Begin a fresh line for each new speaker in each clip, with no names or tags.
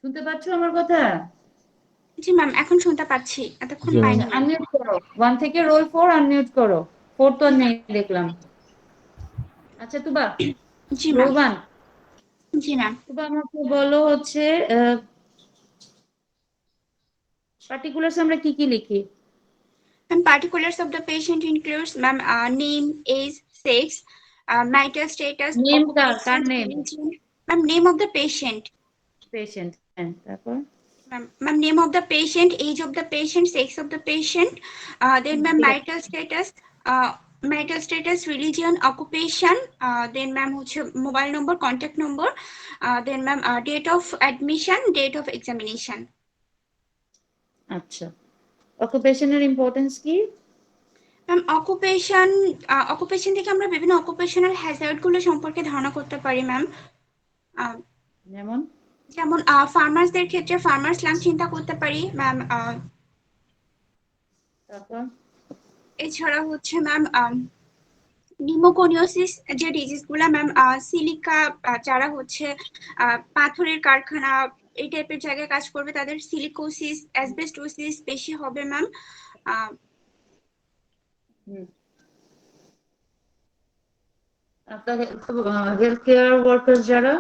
শুনতে পাচ্ছো আমার কথা?
জি ম্যাম, এখন শুনতে পাচ্ছি, এতক্ষণ
জি ম্যাম।
পাইনি ম্যাম।
আনমিউট করো, 1 থেকে রোল 4 আনমিউট করো। 4 তো আর নেই দেখলাম। আচ্ছা তুবা,
জি
রোল
ম্যাম।
1।
জি ম্যাম।
তুবা আমাকে বলো হচ্ছে পার্টিকুলার্স আমরা কি কি লিখি?
And particulars of the patient includes ma'am, name, age, sex, marital status,
name
occupation,
car name?
religion. Ma'am, name of the patient.
Patient, হ্যাঁ তারপর?
Ma'am, name of the patient, age of the patient, sex of the patient. Then ma'am,
ঠিক আছে।
marital status, religion, occupation. Then ma'am, mobile number, contact number. Then ma'am, date of admission, date of examination.
আচ্ছা, অকুপেশনের importance কি?
Ma'am, occupation থেকে আমরা বিভিন্ন occupational Hazard গুলো সম্পর্কে ধারণা করতে পারি ম্যাম।
যেমন?
যেমন ফার্মার্সদের ক্ষেত্রে ফার্মার স্ল্যাং চিন্তা করতে পারি ম্যাম।
তারপর?
এছাড়া ম্যাম নিউমোকোনিওসিস যে ডিজিজ গুলা ম্যাম, সিলিকা যারা পাথরের কারখানা এই টাইপের জায়গায় কাজ করবে তাদের সিলিকোসিস অ্যাসবেস্টোসিস বেশি হবে ম্যাম।
আপনার হেলথ কেয়ার ওয়ার্কার যারা?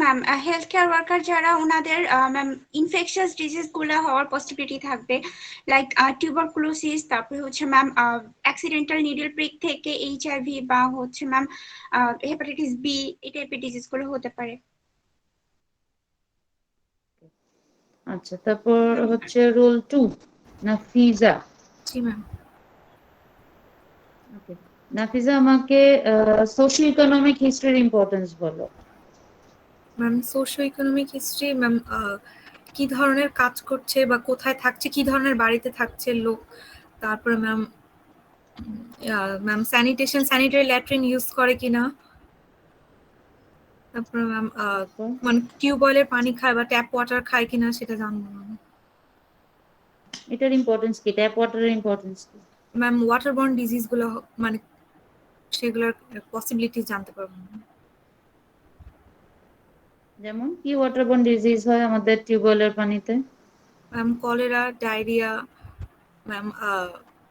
ম্যাম, হেলথ কেয়ার ওয়ার্কার যারা ওনাদের ম্যাম ইনফেকশাস ডিজিজ গুলো হওয়ার পসিবিলিটি থাকবে, লাইক টিউবারকুলোসিস, তারপরে ম্যাম অ্যাক্সিডেন্টাল নিডল প্রিক থেকে এইচআইভি বা ম্যাম হেপাটাইটিস বি এই টাইপের ডিজিজ গুলো হতে পারে।
আচ্ছা, তারপর হচ্ছে রোল 2, নাফিজা।
জি ম্যাম।
ওকে, নাফিজা আমাকে সোশিও ইকোনমিক হিস্ট্রির ইম্পর্টেন্স বলো।
Ma'am, socio economic history ma'am কি ধরনের কাজ করছে বা কোথায় থাকছে, কি ধরনের বাড়িতে থাকছে লোক। তারপরে ম্যাম স্যানিটারি ল্যাট্রিন ইউজ করে কিনা। তারপরে ম্যাম মানে টিউবওয়েলের পানি খায় বা ট্যাপ ওয়াটার খায় কিনা সেটা জানবো ম্যাম।
এটার ইম্পর্টেন্স কি? ট্যাপ ওয়াটারের ইম্পর্টেন্স কি?
ম্যাম ওয়াটারবর্ন ডিজিজ গুলো মানে সেগুলোর পসিবিলিটি জানতে পারবো ম্যাম।
যেমন কি ওয়াটারবোর্ন ডিজিজ হয় আমাদের টিউবওয়েলের পানিতে?
Ma'am cholera, diarrhoea ma'am.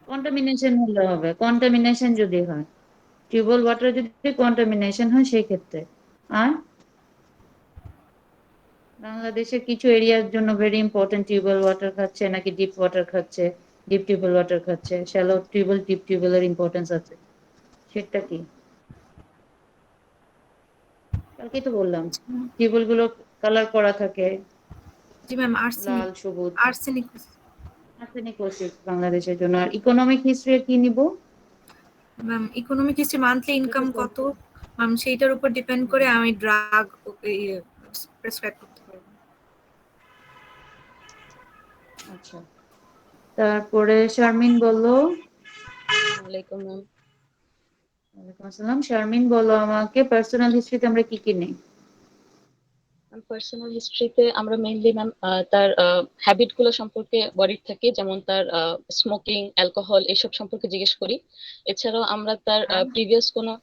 Contamination হলে হবে, কন্টামিনেশন যদি হয়, টিউবওয়েল ওয়াটার যদি কন্টামিনেশন হয় সেই ক্ষেত্রে। আর বাংলাদেশের কিছু এরিয়ার জন্য ভেরি ইম্পর্টেন্ট, টিউবওয়েল ওয়াটার খাচ্ছে নাকি ডিপ ওয়াটার খাচ্ছে, ডিপ টিউবওয়েল ওয়াটার খাচ্ছে, শ্যালো টিউবওয়েল ডিপ টিউবওয়েলের ইম্পর্টেন্স আছে, সেটা কি? কালকেই তো বললাম, টিউবওয়েল গুলো কালার করা থাকে,
জি ম্যাম,
লাল সবুজ।
আর্সেনিক।
আর্সেনিকোসিস বাংলাদেশের জন্য। আর ইকোনমিক হিস্ট্রি কি নিব?
Ma'am economic history monthly income কত ম্যাম, সেইটার উপর ডিপেন্ড করে আমি ড্রাগ প্রেসক্রাইব করতে পারবো।
আচ্ছা, তারপরে শারমিন বললো।
ওয়ালাইকুম ম্যাম।
ওয়ালাইকুম আসসালাম। শারমিন বলো আমাকে পার্সোনাল হিস্ট্রিতে আমরা কি কি নেই?
পার্সোনাল হিস্ট্রিতে আমরা মেইনলি ম্যাম তার হ্যাবিট গুলো সম্পর্কে বডির থেকে, যেমন তার স্মোকিং, অ্যালকোহল এসব সম্পর্কে জিজ্ঞেস করি। এছাড়াও আমরা তার প্রিভিয়াস কোনো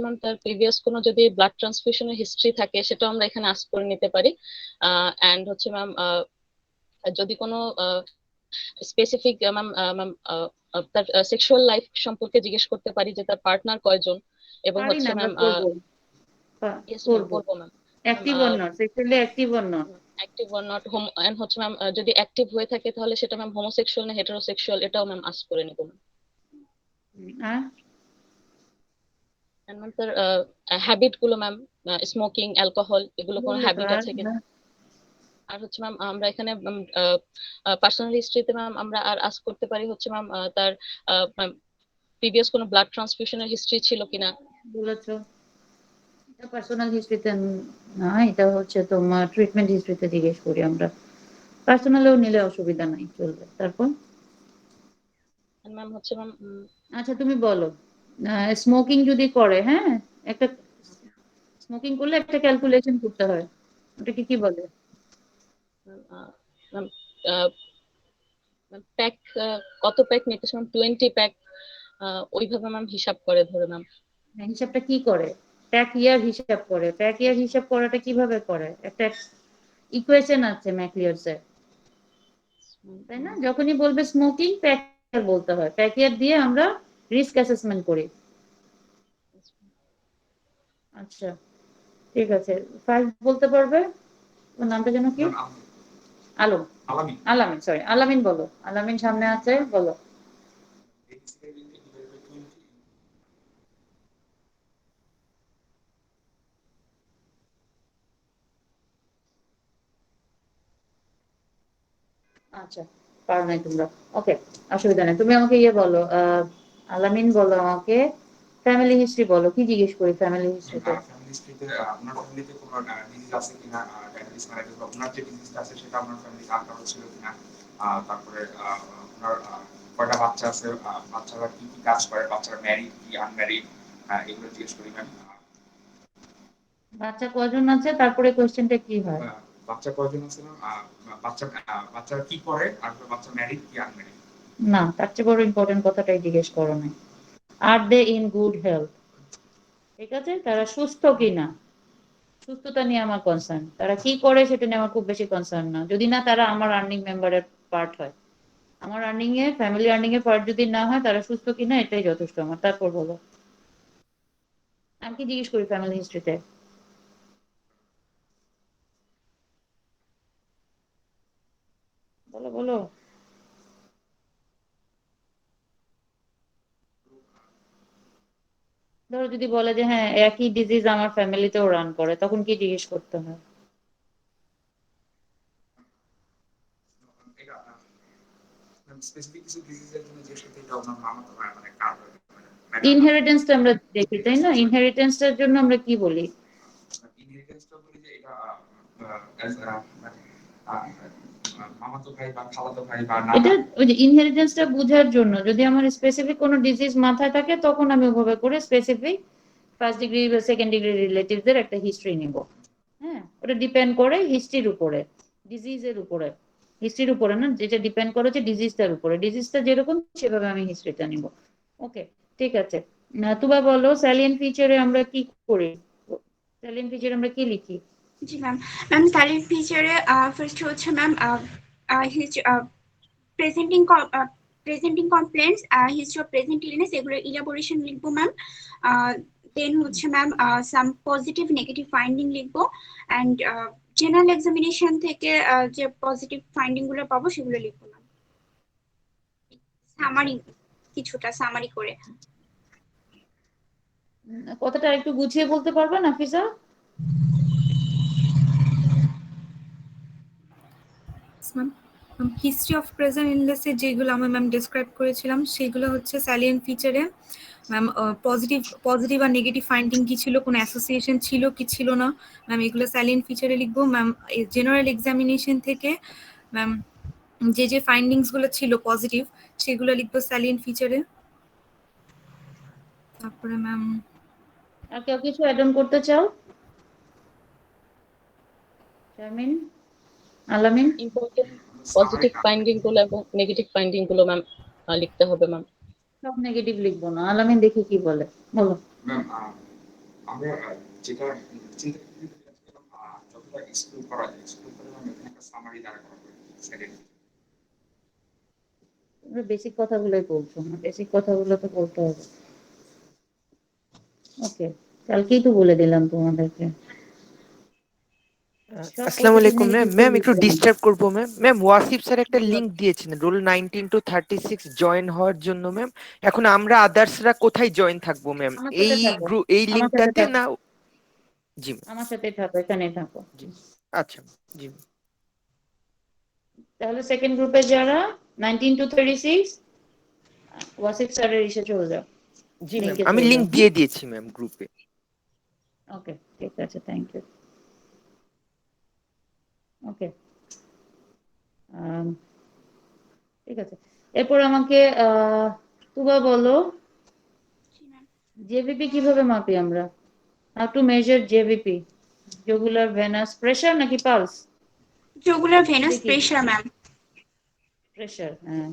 ম্যাম তার প্রিভিয়াস কোনো যদি ব্লাড ট্রান্সফিউশনের হিস্ট্রি থাকে সেটাও আমরা এখানে আস্ক করে নিতে পারি। অ্যান্ড ম্যাম যদি কোনো স্পেসিফিক ম্যাম ম্যাম তার সেক্সুয়াল লাইফ সম্পর্কে জিজ্ঞেস করতে পারি, যে তার পার্টনার কয়জন, এবং
পারি না, আমরা
ম্যাম
করব।
ইয়েস ম্যাম
করব।
করবো ma'am.
Active or not, sexually active or not.
Active or not, home and ma'am যদি অ্যাক্টিভ হয়ে থাকে তাহলে সেটা ম্যাম হোমোসেক্সুয়াল না হেটারোসেক্সুয়াল, এটাও ম্যাম আস্ক করে নেব ম্যাম।
আর
এন্ড ম্যাম তার হ্যাবিট গুলো ম্যাম, স্মোকিং, অ্যালকোহল এগুলো কোনো
বললে তো
হ্যাবিট
আর
আছে কিনা। আর ম্যাম আমরা এখানে পার্সোনাল হিস্ট্রিতে ম্যাম আমরা আর আস্ক করতে পারি ম্যাম তার প্রিভিয়াস কোনো ব্লাড ট্রান্সফিউশনের হিস্ট্রি ছিল কিনা।
বলেছো এটা পার্সোনাল হিস্ট্রিতে না, এটা হচ্ছে তোমার ট্রিটমেন্ট হিস্ট্রিতে জিজ্ঞেস করি আমরা। পার্সোনালেও নিলে অসুবিধা নাই, চলবে। তারপর
ম্যাম ম্যাম
আচ্ছা তুমি বলো, স্মোকিং যদি করে, হ্যাঁ, একটা স্মোকিং করলে একটা ক্যালকুলেশন করতে হয়, ওটাকে কি বলে?
ম্যাম প্যাক, কত প্যাক নিতেছে ম্যাম, 20 প্যাক, ওইভাবে ম্যাম হিসাব করে ধরে ম্যাম।
হিসাবটা কি করে? প্যাক ইয়ার হিসাব করে। প্যাক ইয়ার হিসাব করাটা কিভাবে করে? একটা ইকুয়েশন আছে ম্যাকলিওডস এর, তাই না? যখনই বলবে স্মোকিং, প্যাকিয়ার বলতে হয়, প্যাকিয়ার দিয়ে আমরা রিস্ক অ্যাসেসমেন্ট করি। আচ্ছা ঠিক আছে, ফার্স্ট বলতে পারবে? ওর নামটা যেন কি? আলম, আলামিন, সরি আলামিন বলো, আলামিন সামনে আছে, বলো। আচ্ছা পারো নাই তোমরা, ওকে অসুবিধা নেই। তুমি আমাকে ইয়ে বলো, আলামিন বলো আমাকে ফ্যামিলি হিস্ট্রি বলো, কি জিজ্ঞেস করি ফ্যামিলি হিস্ট্রিতে?
ফ্যামিলি হিস্ট্রিতে আপনার ফ্যামিলিতে কোনো ডিজিজ আছে কিনা, ডায়াবেটিস মেলাইটিস বা ওনার যে ডিজিজটা আছে সেটা আপনার ফ্যামিলিতে আর কারো ছিল কিনা, তারপরে ওনার কয়টা বাচ্চা আছে, বাচ্চারা কি কি কাজ করে, বাচ্চারা ম্যারিড কি আনম্যারিড, এগুলো জিজ্ঞেস করি ম্যাম।
বাচ্চা কজন আছে, তারপরে কোশ্চেনটা কি হয়?
বাচ্চা কয়জন আছে ম্যাম, বাচ্চারা কি করে, আর বাচ্চা ম্যারিড কি আনম্যারিড।
না, তার চেয়ে বড় ইম্পর্টেন্ট কথাটাই জিজ্ঞেস করো নাই। আর দে ইন গুড হেলথ, ঠিক আছে? তারা সুস্থ কিনা, সুস্থতা নিয়ে আমার কনসার্ন। তারা কি করে সেটা নিয়ে আমার খুব বেশি কনসার্ন না, যদি না তারা আমার আর্নিং মেম্বারের পার্ট হয়। আমার আর্নিং এ, ফ্যামিলি আর্নিং এর পার্ট যদি না হয়, তারা সুস্থ কিনা এটাই যথেষ্ট আমার। তারপর বলো, আমি কি জিজ্ঞেস করি ফ্যামিলি হিস্ট্রিতে? বলো বলো। ধরো যদি বলে যে হ্যাঁ একই ডিজিজ আমার ফ্যামিলিতেও রান করে, তখন কি জিজ্ঞেস করতে হয়?
স্পেসিফিক কিছু ডিজিজের জন্য যে সাথে এটা আপনার মামাতো ভাই মানে কার
ইনহেরিটেন্সটা আমরা দেখি, তাই না? ইনহেরিটেন্সটার জন্য আমরা কি বলি?
ইনহেরিটেন্সটা বলি যে এটা মানে মামাতো ভাই বা খালাতো ভাই বা
এটা
নানা।
ওই যে ইনহেরিটেন্সটা বোঝার জন্য, যদি আমার স্পেসিফিক কোনো ডিজিজ মাথায় থাকে তখন আমি ওভাবে করে স্পেসিফিক ফার্স্ট ডিগ্রি বা সেকেন্ড ডিগ্রি রিলেটিভদের একটা হিস্ট্রি নিব। হ্যাঁ, ওটা ডিপেন্ড করে হিস্ট্রির উপরে, ডিজিজের উপরে। হিস্ট্রির উপরে না, যেটা ডিপেন্ড করে হচ্ছে ডিজিজটার উপরে, ডিজিজটা যেরকম সেভাবে আমি হিস্ট্রিটা নিব। ওকে ঠিক আছে। তুবা বলো স্যালিয়েন্ট ফিচারে আমরা কি করি, স্যালিয়েন্ট ফিচারে আমরা কি লিখি?
জি ম্যাম। ম্যাম সাইলেন্ট ফিচারে ফার্স্ট হচ্ছে ma'am presenting presenting complaints, history of present illness, এগুলো ইলাবোরেশন লিখবো ম্যাম। দেন হচ্ছে ম্যাম সাম পজিটিভ নেগেটিভ ফাইন্ডিং লিখবো, অ্যান্ড জেনারেল এক্সামিনেশন থেকে যে পজিটিভ ফাইন্ডিং গুলো পাবো সেগুলো লিখবো ম্যাম, সামারি, কিছুটা সামারি করে।
কথাটা একটু গুছিয়ে বলতে পারবে Nafisa?
Ma'am history of present ইলনেসে যেগুলো আমি ম্যাম ডিসক্রাইব করেছিলাম সেগুলো হচ্ছে স্যালিয়েন্ট ফিচারে ম্যাম পজিটিভ আর নেগেটিভ ফাইন্ডিং কি ছিল, কোনো অ্যাসোসিয়েশন ছিল কি ছিল না ম্যাম, এগুলো স্যালিয়েন্ট ফিচারে লিখবো ম্যাম। জেনারেল এক্সামিনেশন থেকে ম্যাম যে যে ফাইন্ডিংস গুলো ছিল পজিটিভ সেগুলো লিখবো স্যালিয়েন্ট ফিচারে। তারপরে ম্যাম
আর কেউ কিছু অ্যাড অন করতে চাও? শারমিন, আলামিন?
ইম্পর্টেন্ট পজিটিভ ফাইন্ডিং গুলো এবং নেগেটিভ ফাইন্ডিং গুলো ম্যাম লিখতে হবে ম্যাম।
সব নেগেটিভ লিখবো না, আলামিন দেখি কি বলে, বলো।
ম্যাম আমরা যেটা চিন্তা যতটা এক্সপ্লোর করা যায়, এক্সপ্লোর করে আমি এখানে একটা সামারি দ্বারা করা করি সেকেন্ড।
তোমরা বেসিক কথাগুলোই বলছো না, বেসিক কথাগুলো তো বলতে হবে। ওকে, কালকেই তো বলে দিলাম তোমাদেরকে। সব
আসসালামু
পজিটিভ
আলাইকুম ম্যাম।
নেগেটিভ
ম্যাম একটু
লিখবো না।
ডিস্টার্ব করবো ম্যাম। ম্যাম ওয়াসিফ স্যার একটা লিংক দিয়েছেন রোল 19 to 36 জয়েন হওয়ার জন্য ম্যাম। এখন আমরা আদার্সরা কোথায় জয়েন থাকবো ম্যাম?
আমার
এই
সাথে থাকো,
গ্রুপ এই
আমার সাথে
লিংকটাতে
থাকো,
না? জি ম্যাম,
আমার সাথে থাকো, এখানেই থাকো।
জি আচ্ছা জি ম্যাম।
তাহলে সেকেন্ড গ্রুপে যারা 19 to 36 ওয়াসিফ স্যারের ইসে চলে যাও,
জি ম্যাম
লিংকে
আমি
চলে
লিংক
যাও।
দিয়ে দিয়েছি ম্যাম গ্রুপে।
ওকে ঠিক আছে, থ্যাংক ইউ। ওকে ঠিক আছে, এরপর আমাকে তুবা বলো জেভিপি কিভাবে মাপি আমরা? How to measure JVP, jugular venous pressure নাকি পালস?
জুগুলার ভেনাস
দেখি
প্রেশার ম্যাম।
প্রেসার, হ্যাঁ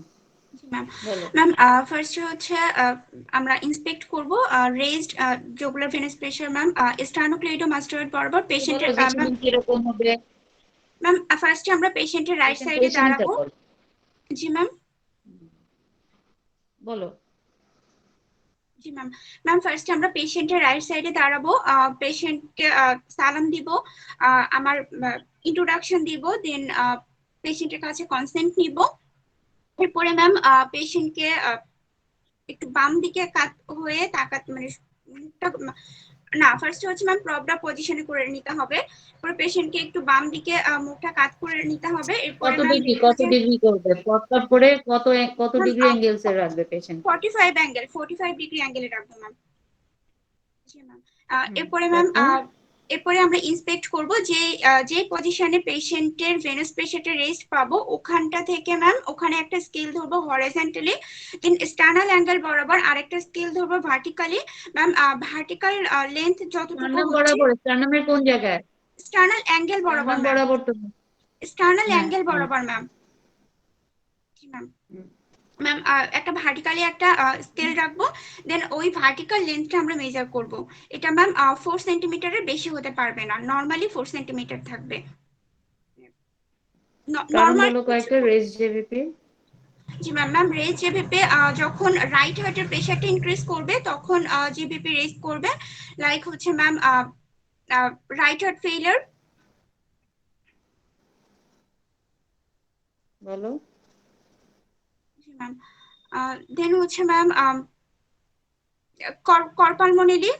জি ম্যাম।
বলো।
ম্যাম ফার্স্ট হচ্ছে আমরা ইন্সপেক্ট করব raised jugular venous pressure ma'am, sternocleidomastoid বরাবর
বলো
পেশেন্টের
যে সেদিন কিরকম হবে,
ম্যাম ফার্স্টে আমরা পেশেন্টের রাইট
Patient
সাইডে
position-টা
দাঁড়াবো।
বলো।
জি ম্যাম।
বলো।
জি ম্যাম। ম্যাম ফার্স্টে আমরা পেশেন্টের রাইট সাইডে দাঁড়াবো, পেশেন্টকে সালাম দিব, আমার ইন্ট্রোডাকশন দিব, দেন পেশেন্টের কাছে কনসেন্ট নিব। এরপরে ম্যাম পেশেন্টকে একটু বাম দিকে কাত হয়ে তাকাত মানে না, ফার্স্ট হচ্ছে ম্যাম প্রপটা পজিশনে করে নিতে হবে। পরে পেশেন্টকে একটু বাম দিকে মুখটা কাত করে নিতে হবে। এরপরে ম্যাম
কত ডিগ্রি করবে? পটকাট করে কত ডিগ্রি অ্যাঙ্গেলস এ রাখবে পেশেন্ট?
45 ডিগ্রি অ্যাঙ্গেলে রাখবো ম্যাম। জি ম্যাম। এরপরে ম্যাম এরপরে আমরা ইন্সপেক্ট করব যে পজিশনে পেশেন্টের ভেনাস প্রেশারটা রেস্ট পাবো, ওখানটা থেকে ম্যাম ওখানে একটা স্কেল ধরবো হরিজন্টালি, দেন স্টার্নাল অ্যাঙ্গেল বরাবর আরেকটা স্কেল ধরবো ভার্টিক্যালি। ম্যাম ভার্টিক্যাল লেন্থ যতটুকু হচ্ছে
বরাবর, স্টার্নামের কোন জায়গায়?
স্টার্নাল অ্যাঙ্গেল বরাবর ম্যাম,
বরাবর তো।
স্টার্নাল অ্যাঙ্গেল বরাবর ম্যাম। জি ম্যাম।
হুম।
ম্যাম একটা ভার্টিক্যালি একটা স্কেল রাখবো, দেন ওই ভার্টিক্যাল লেন্থটা আমরা মেজার করব। এটা ম্যাম 4 সেন্টিমিটারের বেশি হতে পারবে না, নরমালি 4 সেন্টিমিটার থাকবে।
কারণ
নরমাল।
বলো কয়েকটা রেস জেভিপি।
জি ম্যাম। ম্যাম রেজ জেভিপি যখন রাইট হার্টের প্রেশারটা ইনক্রিজ করবে তখন জেভিপি রেজ করবে, লাইক হচ্ছে ম্যাম রাইট হার্ট ফেইলিয়ার।
বলো।
জি ম্যাম। দেন হচ্ছে ম্যাম করপালমোনিলি,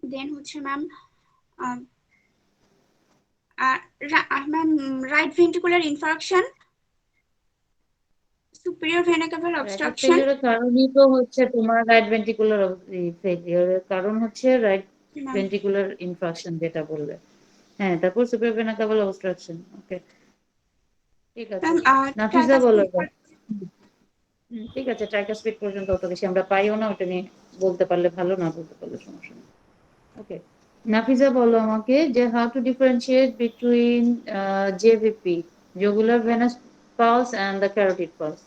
দেন হচ্ছে ma'am ma'am right ventricular infarction, superior vena caval obstruction.
ফেলিওরের কারণই তো হচ্ছে তোমার রাইট ভেন্ট্রিকুলার ফেলিওরের কারণ হচ্ছে রাইট ভেন্ট্রিকুলার ইনফ্রাকশন যেটা বললে। হ্যাঁ, তারপর সুপিরিয়র ভেনা ক্যাভাল অবস্ট্রাকশন। ওকে, ঠিক আছে। নাফিজা বলো এবার। ঠিক আছে, ট্রাইকাস্পিড পর্যন্ত অত বেশি আমরা পাইও না, ওটা নিয়ে বলতে পারলে ভালো, না বলতে পারলে সমস্যা নেই। ওকে, নাফিজা বলো আমাকে যে how to differentiate between JVP, jugular venous pulse and the carotid pulse.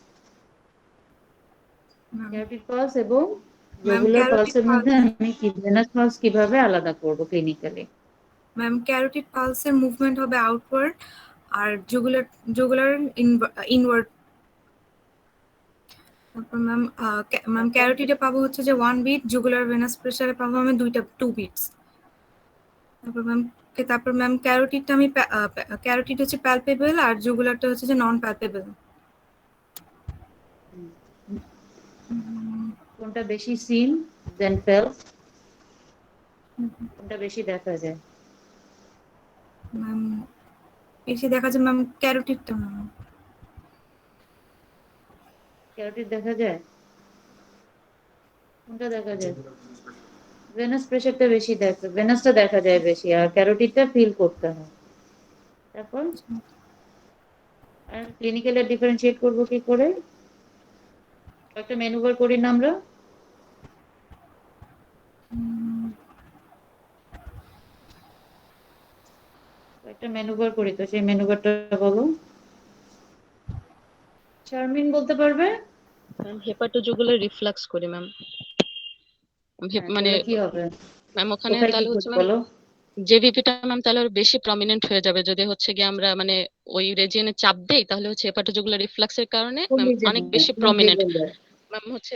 Carotid pulse এবং
ম্যাম
জুগুলার
ক্যারোটিড
পালসের মধ্যে আমি কি ভেনাস পালস কিভাবে আলাদা করব ক্লিনিক্যালি?
ম্যাম ক্যারোটিড পালসের মুভমেন্ট হবে আউটওয়ার্ড, আর জুগুলার ইনওয়ার্ড। তারপর ম্যাম ক্যারোটিডে পাবো হচ্ছে যে 1 বিট, জুগুলার ভেনাস প্রেসারে পাবো আমি 2 বিটস। তারপর ম্যাম ক্যারোটিডটা আমি ক্যারোটিড হচ্ছে প্যালপেবল আর জুগুলারটা হচ্ছে যে নন প্যালপেবল।
কোনটা বেশি সিন দেন ফেলস? কোনটা বেশি দেখা যায়?
ম্যাম বেশি দেখা যায় ম্যাম ক্যারোটিডটা ম্যাম।
ক্যারোটিড দেখা যায়? কোনটা দেখা যায়? ভেনাস প্রেসারটা বেশি দেখা, ভেনাসটা দেখা যায় বেশি, আর ক্যারোটিডটা ফিল করতে হয়। তারপর আর ক্লিনিক্যালি ডিফারেন্সিয়েট করব কি করে? একটা ম্যানুভার করি না আমরা? একটা ম্যানুভার করি, তো সেই ম্যানুভারটা বলো। শারমিন বলতে পারবে?
ম্যাম হেপাটোজুগুলার রিফ্লাক্স করি ম্যাম। মানে
তাহলে কি হবে?
ম্যাম ওখানে
কোথায় কি
তাহলে
করতে
হচ্ছে ম্যাম
বলো?
জেভিপিটা ম্যাম তাহলে আরো বেশি প্রমিনেন্ট হয়ে যাবে যদি হচ্ছে গিয়ে আমরা মানে ওই রিজিয়নে চাপ দেই, তাহলে হচ্ছে হেপাটোজুগুলার রিফ্লাক্সের কারণে
কোন
ম্যাম
রিজনে?
অনেক বেশি
কোন
প্রমিনেন্ট।
রিজনে?
ম্যাম হচ্ছে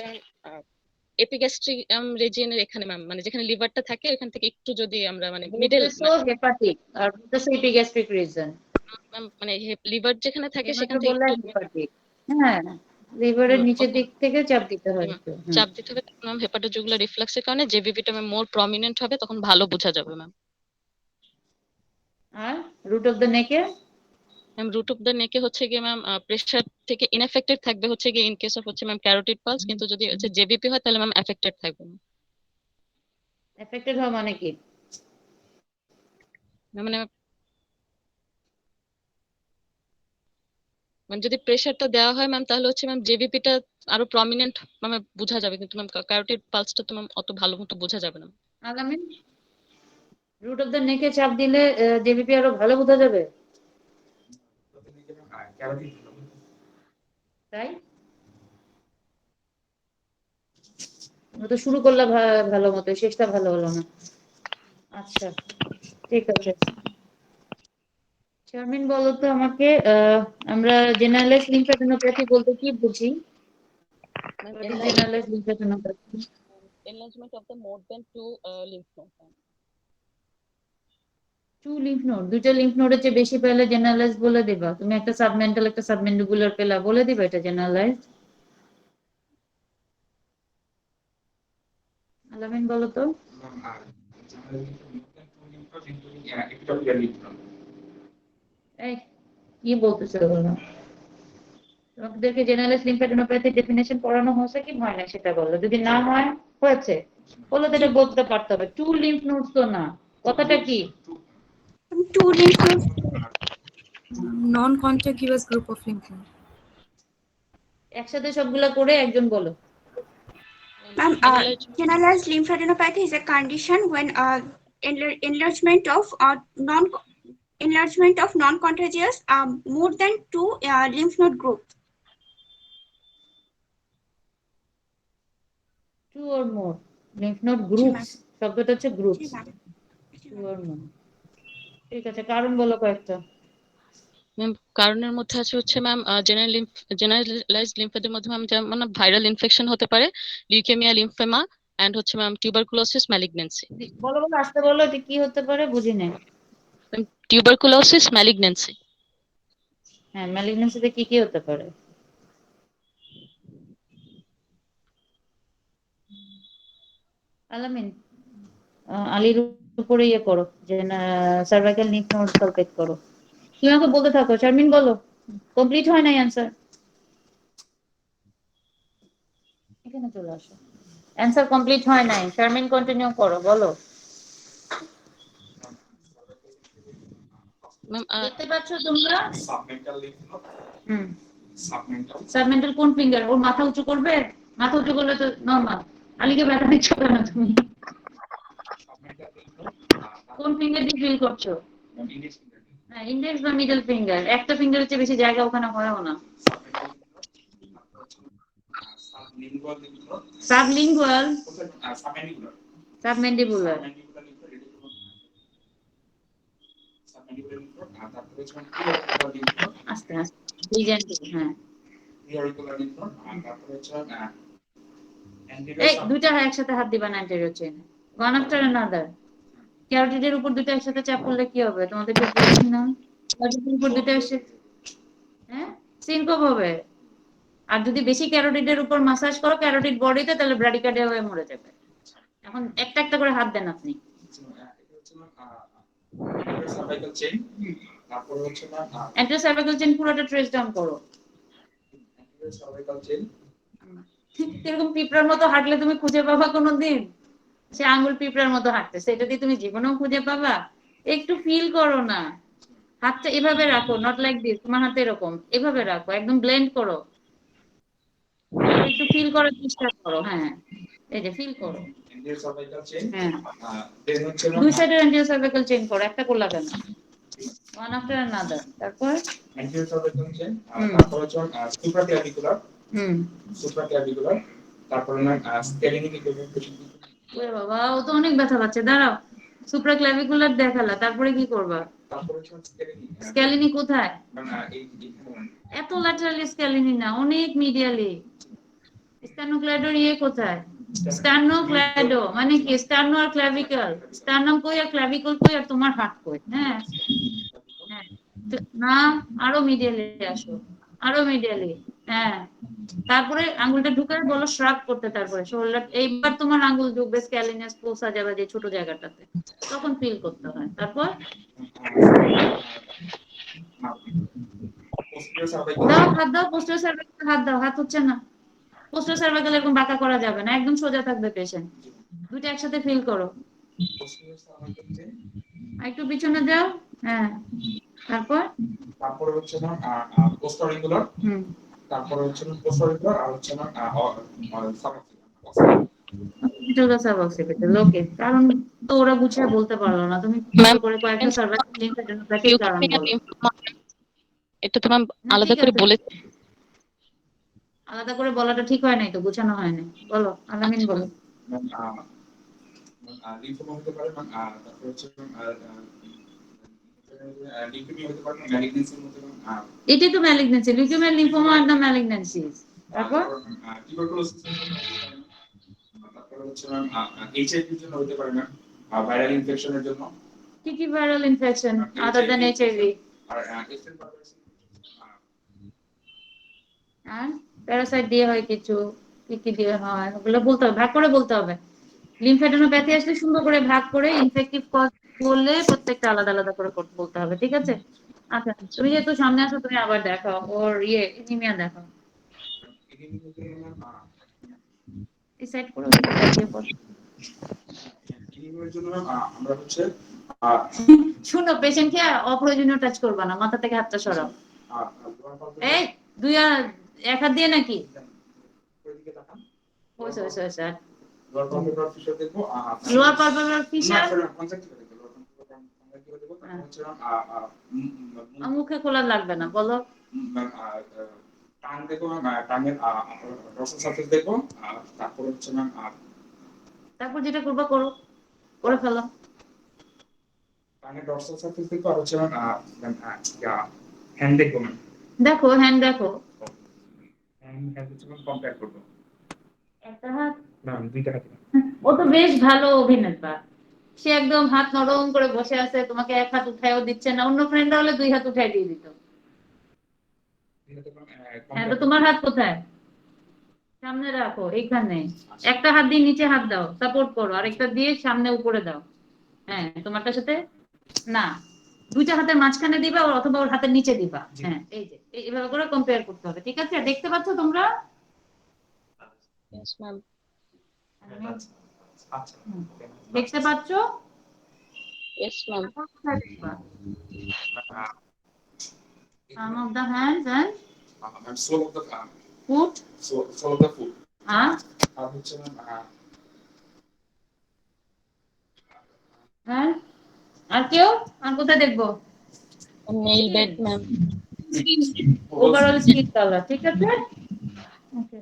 এপিগ্যাস্ট্রিক রিজিয়নের এখানে ম্যাম, মানে যেখানে লিভারটা থাকে এখান থেকে একটু যদি আমরা মানে মিডল
বলতেছো হেপাটিক আর বলতেছো এপিগ্যাস্ট্রিক রিজন।
ম্যাম মানে লিভার যেখানে থাকে
এইমাত্র
সেখান থেকে
বললে
একটু
হেপাটিক। হ্যাঁ, লিভারের নিচের দিক থেকে চাপ দিতে হয় একটু।
চাপ দিতে হবে ম্যাম। হেপাটোজুগুলার রিফ্লাক্সের কারণে জেভিপিটা ম্যাম মোর প্রমিনেন্ট হবে, তখন ভালো বোঝা যাবে ম্যাম।
আর রুট অফ দ্য নেকে?
ম্যাম রুট অফ দ্য নেকে হচ্ছে গিয়ে ম্যাম প্রেসার থেকে ইনএফেক্টেড থাকবে হচ্ছে গিয়ে ইন কেস অফ হচ্ছে ম্যাম ক্যারোটিড পালস, কিন্তু যদি হচ্ছে জেবিপি হয় তাহলে ম্যাম এফেক্টেড থাকবে।
এফেক্টেড হওয়া মানে কি?
মানে মানে যদি প্রেসারটা দেওয়া হয় ম্যাম তাহলে হচ্ছে ম্যাম জেবিপিটা আরো প্রমিনেন্ট মানে বোঝা যাবে, কিন্তু ম্যাম ক্যারোটিড পালসটা তো ম্যাম অত ভালো মতো বোঝা যাবে না।
আলামিন, রুট অফ দ্য নেকে চাপ দিলে জেবিপি আরো ভালো বোঝা যাবে? তাই? আমরা তো শুরু করলাম ভালো মতো, শেষটা ভালো হলো না। আচ্ছা, ঠিক আছে। শারমিন বলো তো আমাকে, আমরা জেনারেলাইজড লিম্ফ্যাডিনোপ্যাথি বলতে কি বুঝি?
Ma'am,
What is generalized lymphadenopathy?
enlargement of the more than 2 lymph nodes. ma'am.
Two lymph node, দুইটা লিম্ফ নোডের চেয়ে বেশি পেলে জেনারেলাইজ বলে দিবা? তুমি একটা সাবমেন্টাল একটা সাবমেন্ডিবুলার পেলা, বলে দিবা এটা জেনারেলাইজ? আলামিন বলো তো। এই কি বলতেছো বলো? তোমাদেরকে জেনারেলাইজ লিম্ফ্যাডিনোপ্যাথি ডেফিনেশন পড়ানো হয়েছে কি হয় না সেটা বলো। যদি না হয়, হয়েছে বলো তো, এটা বলতে পারতে হবে। টু লিম্ফ নোডস তো না, কথাটা কি?
Two lymph nodes.
Non-contiguous group of lymph node.
একসাথে সবগুলা করে একজন বলো।
Ma'am,
Enlargement
generalized lymphadenopathy is a condition when enlargement of non-contagious more than 2 lymph node groups.
Two or more lymph node
জি
গ্রুপস,
ma'am.
শব্দটা হচ্ছে
জি
groups.
ma'am. জি
টু
ma'am.
অর মোর, ঠিক আছে, কারণ বলো কয়েকটা।
ম্যাম কারণের মধ্যে আছে হচ্ছে ম্যাম জেনারেলাইজড লিম্ফেদের মধ্যে ম্যাম যেমন ভাইরাল ইনফেকশন হতে পারে, লিউকেমিয়া, লিম্ফেমা, এন্ড হচ্ছে ম্যাম টিউবারকুলোসিস, ম্যালিগন্যান্সি।
বলো বলো, আসতে বলো, এটা কি হতে পারে বুঝি নাই।
Tuberculosis, malignancy.
হ্যাঁ, ম্যালিগন্যান্সিতে কি কি হতে পারে? আলামিন, আলীর উপরে ইয়ে করো, যে সার্ভাইকাল লিম্ফ নোড সালফেট করো। তুমি আমাকে বলতে থাকো, শারমিন বলো। কমপ্লিট হয় নাই অ্যান্সার, এখানে চলে আসো। অ্যান্সার কমপ্লিট হয় নাই, শারমিন কন্টিনিউ করো, বলো।
ম্যাম
দেখতে পাচ্ছ তোমরা?
সাবমেন্টাল লিম্ফ নোড,
হুম,
সাবমেন্টাল
সাবমেন্টাল কোন ফিঙ্গার? ওর মাথা উঁচু করবে, মাথা উঁচু করলে তো নরমাল। আলীকে ব্যথা দিচ্ছ কেন তুমি?
সাবমেন্টাল লিম্ফ নোড,
কোন ফিঙ্গার দিয়ে ফিল করছো?
ইন্ডেক্স ফিঙ্গার,
হ্যাঁ, ইন্ডেক্স বা মিডল ফিঙ্গার, একটা ফিঙ্গারের চেয়ে বেশি জায়গা ওখানে হয়ও না।
সাবমেন্টাল লিম্ফ নোড, তারপর হচ্ছে sublingual lymph node,
sublingual,
submandibular,
submandibular,
submandibular lymph node, এটা কোনো সাবম্যান্ডিবুলার লিম্ফ নোড, তারপর হচ্ছে প্রিঅরিকুলার লিম্ফ নোড,
আস্তে আস্তে লিজেন্ড, হ্যাঁ।
প্রিঅরিকুলার লিম্ফ নোড, তারপর হচ্ছে
এই দুইটা একসাথে হাত দিবা না অ্যান্টেরিয়র চেইনে, ওয়ান আফটার অ্যানাদার। ক্যারোটিডের উপর দুটো একসাথে চাপ করলে কি হবে? তোমাদেরকে বলছি না, ক্যারোটিডের উপর দুটো একসাথে, হ্যাঁ, সিনকোপ হবে। আর যদি বেশি ক্যারোটিডের উপর মাসাজ করো ক্যারোটিড বডিতে, তাহলে ব্র্যাডিকার্ডিয়া হয়ে মরে যাবে। এখন একটা একটা করে হাত দেন আপনি।
সার্ভাইকাল চেইন, তারপর হচ্ছে না
অ্যান্টেরিয়র সার্ভাইকাল চেইন পুরোটা ট্রেস ডাউন করো।
সার্ভাইকাল চেইন,
এরকম পিঁপড়ার মতো হাঁটলে তুমি খুঁজে পাবা কোনোদিন? সে আঙ্গুল পিঁপড়ার মতো হাঁটতেছে, এটা দিয়ে তুমি জীবনেও খুঁজে পাবা? একটু ফিল করো না, হাতটা এভাবে রাখো, নট লাইক দিস, তোমার হাতে এরকম এভাবে রাখো, একদম ব্লেন্ড করো, তারপর একটু ফিল করার চেষ্টা করো। হ্যাঁ, এই যে ফিল করো।
এন্ডিয়ার সার্ভাইকাল চেইন,
হ্যাঁ,
দেন হচ্ছে না
দুই সাইডের অ্যান্টিরিয়র সার্ভাইকাল চেইন করো, একটা করলা কেন? One after another. তারপর
এন্ডিয়ার সার্ভাইকাল চেইন,
হুম।
তারপর হচ্ছে সুপ্রাক্লাভিকুলার,
হুম,
সুপ্রাক্লাভিকুলার, তারপর না স্কেলিনিক ইকুইভ্যালেন্ট,
ওরে বাবা, ও তো অনেক ব্যথা পাচ্ছে, দাঁড়াও। সুপ্রাক্লাভিকুলার দেখালা, তারপরে কি করবা?
তারপর হচ্ছে স্কেলিনিক,
স্ক্যালিনি কোথায়?
এই
এত ল্যাটারালি স্ক্যালিনি না, অনেক মিডিয়ালি। স্টার্নোক্লেডোর ইয়ে কোথায়? স্টার্নোক্লেডো মানে কি? স্টার্নো আর ক্লাভিকল, স্টার্নাম কই আর ক্লাভিকল কই আর তোমার হাত কই? হ্যাঁ, হ্যাঁ, না, আরো মিডিয়ালি আসো, আরো মিডিয়ালি। হ্যাঁ, তারপরে আঙ্গুলটা ঢুকে বলো শ্রাগ করতে, তারপরে শোল্ডার, এইবার তোমার আঙ্গুল ঢুকবে স্ক্যালিনাস পৌঁছা যাবে যে ছোট জায়গাটাতে, তখন ফিল করতে হয়। তারপর
পোস্টেরিয়র সার্ভাইকাল
দাও,
চেইন,
হাত দাও, পোস্টার সার্ভাইকাল হাত দাও, হাত হচ্ছে না। পোস্টার সার্ভাইকাল এরকম বাঁকা করা যাবে না, একদম সোজা থাকবে পেশেন্ট। দুটো একসাথে ফিল করো,
পোস্টেরিয়র সার্ভাইকাল চেইন,
আর একটু পিছনে যাও। হ্যাঁ, তারপর
তারপরে হচ্ছে না পোস্টারিকুলার,
হুম,
তারপরে হচ্ছে না পোস্টারিকুলার, আর হচ্ছে না
ওকে, কারণ তো ওরা গুছিয়ে বলতে পারলো না, তুমি
ম্যাম
করে কয়েকটা সার্ভাইকাল লিম্ফোডেনোপ্যাথির কারণ
লিউকেমিয়া,
বলো।
লিম্ফোমা, এটা তো ম্যাম
না
আলাদা
ঠিক
করে
আছে,
বলে।
আলাদা করে বলাটা ঠিক হয় নাই তো, গুছানো হয় নাই, বলো আলামিন
আচ্ছা
বলো।
লিম্ফোমা হতে পারে, তারপর হচ্ছে লিউকেমিয়া হতে পারে, ম্যালিগনেন্সির মধ্যে
এটাই তো ম্যালিগন্যান্সি, লিউকেমিয়া, লিম্ফোমা আর না ম্যালিগন্যান্সি। তারপর
টিউবারকুলোসিস তারপরে হচ্ছে ম্যাম এইচআইভির জন্য হতে পারে ম্যাম, ভাইরাল ইনফেকশনের জন্য,
কি কি viral infection other than HIV?
আর এফএন ভাইরাস
আর প্যারাসাইট দিয়ে হয় কিছু, কি কি দিয়ে হয় ওগুলো বলতে হবে, ভাগ করে বলতে হবে। লিম্ফেডেনোপ্যাথি আসলে সুন্দর করে ভাগ করে ইনফেক্টিভ কজ বললে প্রত্যেকটা আলাদা আলাদা করে বলতে হবে, ঠিক আছে? আচ্ছা, তুমি যেহেতু সামনে আসো তুমি আবার দেখাও ওর এনিমিয়া দেখাও, এই সাইড করে ওদিকে তাকিয়ে পড়ো।
এর জন্য ম্যাম আমরা হচ্ছে
শুনো, পেশেন্টকে অপ্রয়োজনীয় টাচ করবা না, মাথা থেকে হাতটা সরাও। এই এক হাত দিয়ে নাকি? লোয়ার পালপেবরাল ফিশার মুখে খোলা লাগবে না, বলো।
টান দেখো ম্যাম, টানের ডরসাল সারফেস দেখো, তারপর হচ্ছে ম্যাম
তারপর যেটা করবা করো, করে ফেলো।
টানের ডরসাল সারফেস দেখো, আর হচ্ছে ম্যাম হ্যান্ড দেখো ম্যাম,
দেখো হ্যান্ড দেখো,
হ্যান্ড হচ্ছে ম্যাম কম্পেয়ার করবো
একটা হাত,
ম্যাম দুইটা হাতে।
ও তো বেশ ভালো অভিনেতা, সে একদম হাত নরম করে বসে আছে, তোমাকে এক হাত উঠায়ও দিচ্ছে না, অন্য ফ্রেন্ডরা হলে দুই হাত উঠাই দিয়ে দিত। হ্যাঁ, তো তোমার হাত কোথায়? সামনে রাখো, এইখানে একটা হাত দিয়ে নিচে হাত দাও, সাপোর্ট করো, আরেকটা দিয়ে সামনে উপরে দাও। হ্যাঁ, তোমারটার সাথে না, দুইটা হাতের মাঝখানে দিবা অথবা ওর হাতের নিচে দিবা। হ্যাঁ, এই যে এইভাবে করে কম্পেয়ার করতে হবে, ঠিক আছে? দেখতে পাচ্ছ তোমরা?
Yes, ma'am.
আচ্ছা
দেখতে পাচ্ছ?
Yes, ma'am.
কোথায় দেখবা? Palm of the hands and
ma'am sole of the
foot.
Sole of the foot, আর হচ্ছে ম্যাম
And আর কেউ? আর কোথায় দেখবো?
Nail bed, ma'am.
Overall skin colour, ঠিক আছে? ওকে,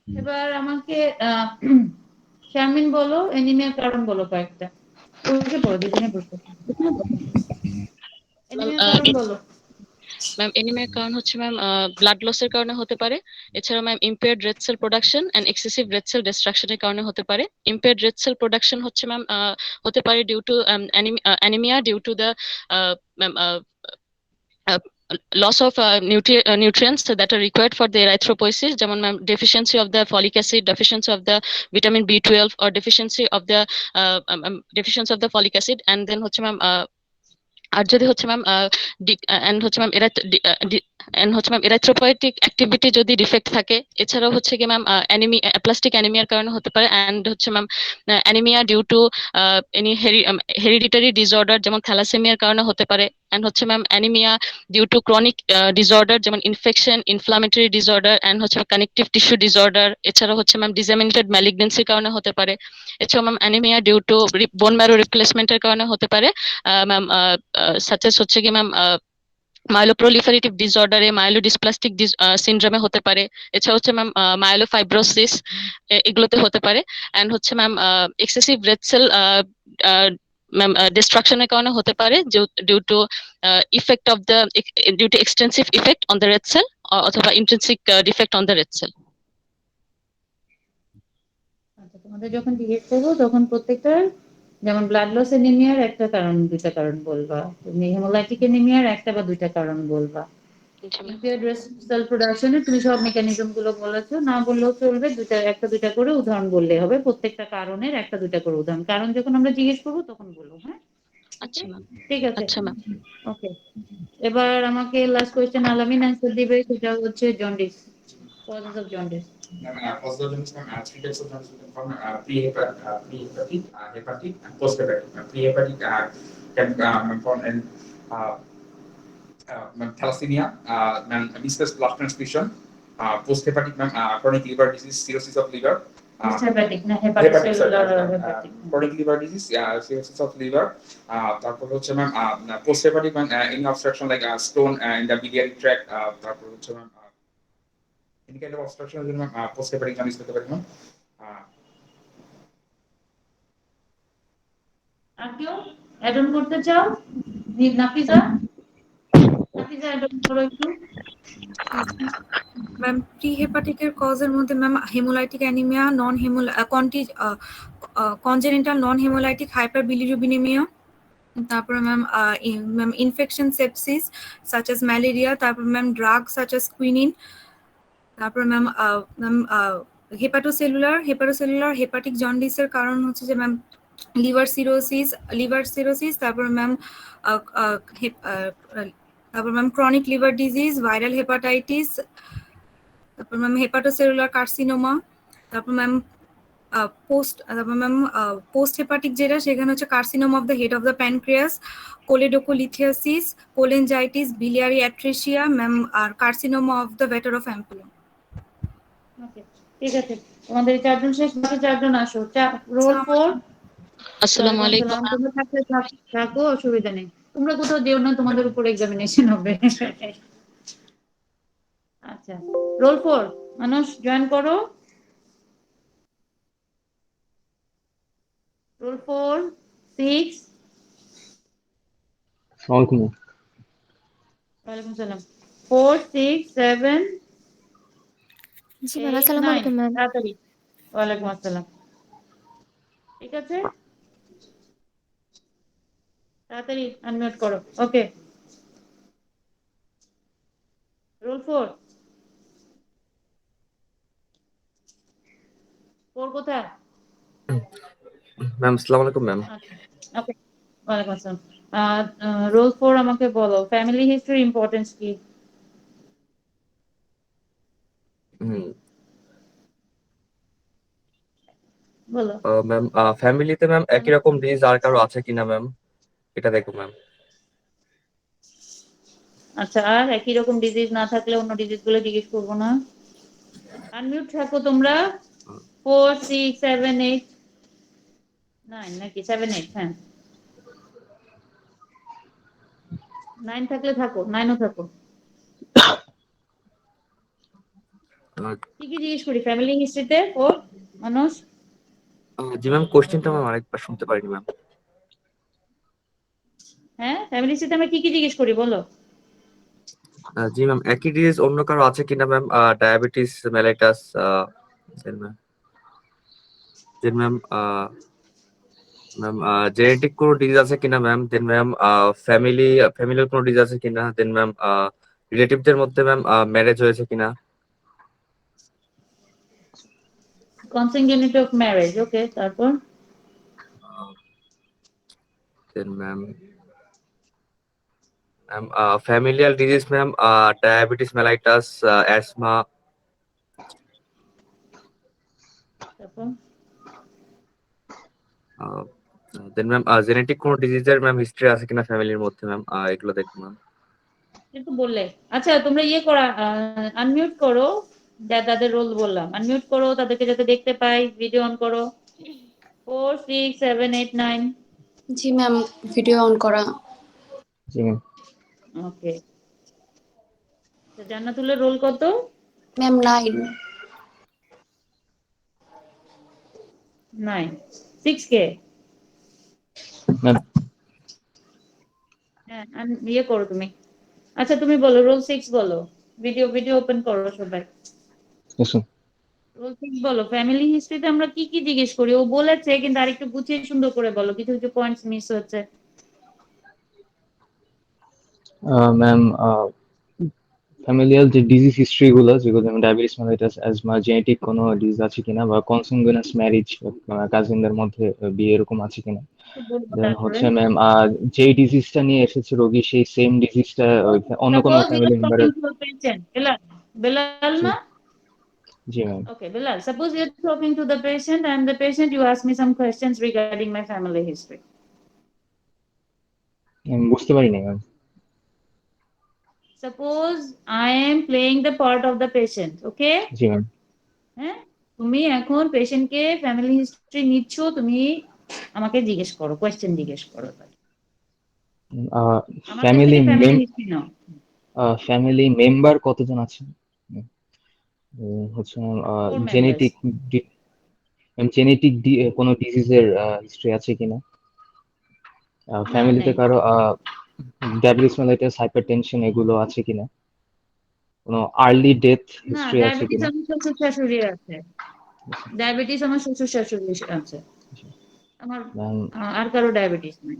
এবার আমাকে শারমিন বলো এনিমিয়ার কারণ বলো কয়েকটা। বসে পড়ো, দুজনে বসে এনিমিয়ার কারণ বলো।
ম্যাম এনিমিয়ার কারণ হচ্ছে ম্যাম ব্লাড লসের কারণে হতে পারে, এছাড়া ma'am impaired red cell production and excessive red cell ডিস্ট্রাকশনের কারণে হতে পারে। ইম্পেয়ার্ড রেড সেল প্রোডাকশন হচ্ছে ম্যাম হতে পারে due to anaemia due to the loss of nutrients that are required for the erythropoiesis, যেমন ma'am deficiency of the folic acid, deficiency of the vitamin B12 or deficiency of the folic acid, and then হচ্ছে ma'am আর যদি হচ্ছে ma'am and হচ্ছে ma'am এরাথ্রোপয়েটিক activity যদি defect থাকে, এছাড়াও হচ্ছে কি ম্যাম অ্যাপ্লাস্টিক অ্যানিমিয়ার কারণে হতে পারে, এন্ড হচ্ছে ma'am anaemia due to any hereditary disorder যেমন থ্যালাসেমিয়ার কারণে হতে পারে, এন্ড হচ্ছে ma'am anaemia due to chronic disorder যেমন ইনফেকশন, ইনফ্লামেটরি ডিসঅর্ডার, এন্ড হচ্ছে কানেকটিভ টিস্যু ডিসঅর্ডার, এছাড়া হচ্ছে ম্যাম ডিসেমিনেটেড ম্যালিগনেন্সির কারণে হতে পারে, এছাড়াও ma'am anaemia due to bone marrow রিপ্লেসমেন্টের কারণে হতে পারে, ম্যাম সাচেস হচ্ছে কি ম্যাম মাইলোপ্রলিফারেটিভ ডিসঅর্ডারে, মাইলোডিসপ্লাস্টিক সিনড্রোমে হতে পারে, এছাড়া হচ্ছে ম্যাম মাইলোফাইব্রোসিস এগুলোতে হতে পারে, এন্ড হচ্ছে ma'am excessive red cell ma'am ডিস্ট্রাকশনের কারণে হতে পারে due to effect of the due to extensive effect on the red cell অথবা intrinsic defect on the red cell.
আচ্ছা, তোমাদের যখন জিজ্ঞেস করবো তখন প্রত্যেকটা, যেমন ব্লাড লস এনিমিয়ার একটা কারণ দুইটা কারণ বলবা, তুমি হেমোলাইটিক এনিমিয়ার একটা বা দুইটা কারণ বলবা, ইম্পেয়ার্ড রেড সেল প্রোডাকশনে তুমি সব মেকানিজম গুলো বলেছো, না বললেও চলবে, একটা দুইটা করে উদাহরণ বললে হবে, প্রত্যেকটা কারণের একটা দুইটা করে উদাহরণ, কারণ যখন আমরা জিজ্ঞেস করবো তখন বলবো। হ্যাঁ,
আচ্ছা ম্যাম।
ঠিক আছে।
আচ্ছা ম্যাম।
ওকে, এবার আমাকে লাস্ট কোয়েশ্চেন আলামিন অ্যান্সার দিবে, সেটা হচ্ছে jaundice, causes of jaundice.
Causes of jaundice, three types of jaundice we can form: pre-hepatic, hepatic, and post-hepatic. Pre-hepatic can form in thalassemia, viscous blood transfusion. Post-hepatic, chronic liver disease, cirrhosis of liver.
Hepatic না,
Hepatic,
hepatic
sorry,
hepatic.
chronic liver disease, cirrhosis of liver. তারপর হচ্ছে ma'am post-hepatic any obstruction like stone in the biliary tract. তারপর হচ্ছে ma'am any kind of obstruction is post-hepatic jaundice হতে পারে ma'am.
আর কেউ add on করতে চাও? নাফিজা, নাফিজা এটা করো একটু।
ম্যাম প্রি হেপাটিকের কজের মধ্যে ma'am haemolytic anaemia, non congenital non haemolytic hyperbilirubinaemia, তারপরে ma'am ma'am infection sepsis such as malaria, তারপর ma'am drug such as quinine, তারপর ম্যাম ম্যাম হেপাটোসেলুলার হেপাটিক জন্ডিসের কারণ হচ্ছে যে ম্যাম লিভার সিরোসিস, তারপর ম্যাম তারপর ma'am chronic liver disease, viral hepatitis, তারপর ম্যাম হেপাটোসেলুলার কার্সিনোমা, তারপর ম্যাম পোস্ট হেপাটিক যেটা সেখানে হচ্ছে carcinoma of the head of the pancreas, choledocholithiasis, cholangitis, biliary atresia ma'am, R carcinoma of the Vater of ampulla.
Okay, ঠিক আছে, তোমাদের এই চারজন শেষ, বাকি চারজন আসো। রোল 4।
আসসালামু আলাইকুম।
তোমরা থাকলে থাকো, অসুবিধা নেই। তোমরা কোথাও যেও না, তোমাদের উপর এক্সামিনেশন হবে। আচ্ছা, রোল 4 মানুষ জয়েন করো। রোল 4 6।
আসসালামু আলাইকুম।
ওয়ালাইকুম সালাম। 4 6 7
জি ম্যাম,
8
আসসালামু
9।
আলাইকুম ম্যাম।
তাড়াতাড়ি। ওয়ালাইকুম আসসালাম। ঠিক আছে, তাড়াতাড়ি আনমিউট করো। ওকে, রোল 4 কোথায়?
ম্যাম আসসালামু আলাইকুম ম্যাম।
ওকে, ওয়ালাইকুম আসসালাম। রোল 4 আমাকে বলো, ফ্যামিলি হিস্ট্রি ইম্পর্টেন্স কি?
হুম,
বলো।
ম্যাম ফ্যামিলিতে ম্যাম একই রকম ডিজিজ আর কারো আছে কিনা ম্যাম, এটা দেখো ম্যাম।
আচ্ছা, আর একই রকম ডিজিজ না থাকলে অন্য ডিজিজ গুলো জিজ্ঞেস করবো না। আনমিউট থাকো তোমরা। 4 6 7 8 9 নাকি 7 8? হ্যাঁ, 9 থাকলে থাকো, 9ও থাকো। কি কি জিজ্ঞেস করি ফ্যামিলি হিস্ট্রিতে? ও মানুষ,
জি ম্যাম, কোশ্চেনটা ম্যাম আরেকবার শুনতে পারিনি ম্যাম।
হ্যাঁ ফ্যামিলি হিস্ট্রিতে আমরা কি কি জিজ্ঞেস করি বলো?
জি ম্যাম, একই ডিজিজ অন্য কারো আছে কিনা ম্যাম, ডায়াবেটিস মেলাইটাস, দেন ma'am then ma'am ma'am genetic কোনো ডিজিজ আছে কিনা ম্যাম, দেন ম্যাম ফ্যামিলির কোনো ডিজিজ আছে কিনা, দেন ম্যাম রিলেটিভদের মধ্যে ম্যাম ম্যারেজ হয়েছে কিনা।
কনসেনজেনিটি অফ ম্যারেজ, ওকে, তারপর
then ma'am familial disease ma'am, diabetes mellitus, asthma.
তারপর
দেন ম্যাম জেনেটিক কোনো ডিজিজের ম্যাম হিস্ট্রি আছে কিনা ফ্যামিলির মধ্যে ম্যাম, এগুলো দেখুন ম্যাম।
একটু বললে। আচ্ছা, তোমরা ইয়ে করা, আনমিউট করো। যাদের রোল বললাম আনমিউট করো, তাদেরকে যাতে দেখতে পাই। ভিডিও অন করো। 4 6 7 8 9।
জি ম্যাম, ভিডিও অন করা।
জি ম্যাম।
ওকে, জান্নাতুলের রোল কত?
ম্যাম 9।
9 6 কে?
ম্যাম
হ্যাঁ, ইয়ে করো তুমি। আচ্ছা, তুমি বলো, রোল 6 বলো। ভিডিও ওপেন করো সবাই। রোল 6 বলো, ফ্যামিলি হিস্ট্রিতে আমরা কি কি জিজ্ঞেস করি? ও বলেছে, কিন্তু আরেকটু গুছিয়ে সুন্দর করে বলো, কিছু কিছু পয়েন্টস মিস হচ্ছে।
ম্যাম ফ্যামিলিয়াল যে ডিজিজ হিস্ট্রি গুলো, যেগুলো যেমন ডায়াবেটিস মেলাইটাস, অ্যাজমা, জেনেটিক কোনো ডিজিজ আছে কিনা, বা কনসেনগুইনাস ম্যারেজ, কাজিনদের মধ্যে বিয়ে এরকম আছে কিনা।
বলবো
দেন
তারপরে।
হচ্ছে ম্যাম যেই ডিজিজটা নিয়ে এসেছে রোগী, সেই সেম ডিজিজটা অন্য কোনো
Suppose you
ফ্যামিলি
are
মেম্বারের।
talking to a patient. Bilal
G
na?
G ma'am.
Okay, Bilal. Suppose you're talking to the patient, and the patient, you ask me some questions regarding my family history.
বুঝতে পারিনি ma'am.
Suppose I am playing the part of the patient, okay?
G ma'am.
হ্যাঁ, তুমি এখন পেশেন্টকে family history নিচ্ছ, তুমি আমাকে জিজ্ঞেস করো, কোয়েশ্চেন জিজ্ঞেস করো। আমার কাছ
ফ্যামিলি
থেকে ফ্যামিলি হিস্ট্রি নাও।
ফ্যামিলি মেম্বার কতজন আছেন? হচ্ছে
4 members.
জেনেটিক জেনেটিক কোনো ডিজিজের হিস্ট্রি আছে কিনা
না,
ফ্যামিলিতে
নেই।
কারো। ডায়াবেটিস মেলাইটাস হাইপারটেনশন এগুলো আছে কিনা, কোনো আর্লি ডেথ
না,
হিস্ট্রি আছে
ডায়াবেটিস
কিনা?
আমার শ্বশুর শাশুড়ির আছে। ডায়াবেটিস আমার শ্বশুর শাশুড়ির আছে। আমার আর কারো ডায়াবেটিস নাই।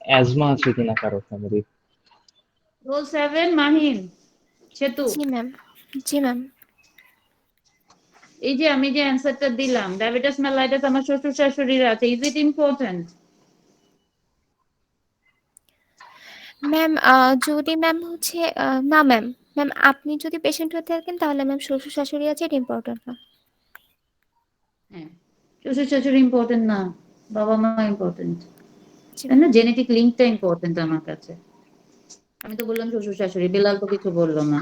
অ্যাজমা আছে কিনা কারো ফ্যামিলি?
রোল 7 মাহিন সেতু।
জি ম্যাম। জি ম্যাম।
এই যে আমি যে অ্যানসারটা দিলাম, ডায়াবেটিস মেলাইটাস আমার শ্বশুর শাশুড়ির আছে। Is it important?
ম্যাম যদি ম্যাম হচ্ছে না ম্যাম, ম্যাম আপনি যদি পেশেন্ট হয়ে থাকেন তাহলে ম্যাম শ্বশুর শাশুড়ি আছে, এটা ইম্পর্টেন্ট না।
হ্যাঁ, শ্বশুর শাশুড়ি ইম্পর্টেন্ট না, বাবা মা ইম্পর্টেন্ট,
জি
তাই না? জেনেটিক লিঙ্কটা ইম্পর্টেন্ট আমার কাছে। আমি তো বললাম শ্বশুর শাশুড়ি, বেলাল তো কিছু বললো না।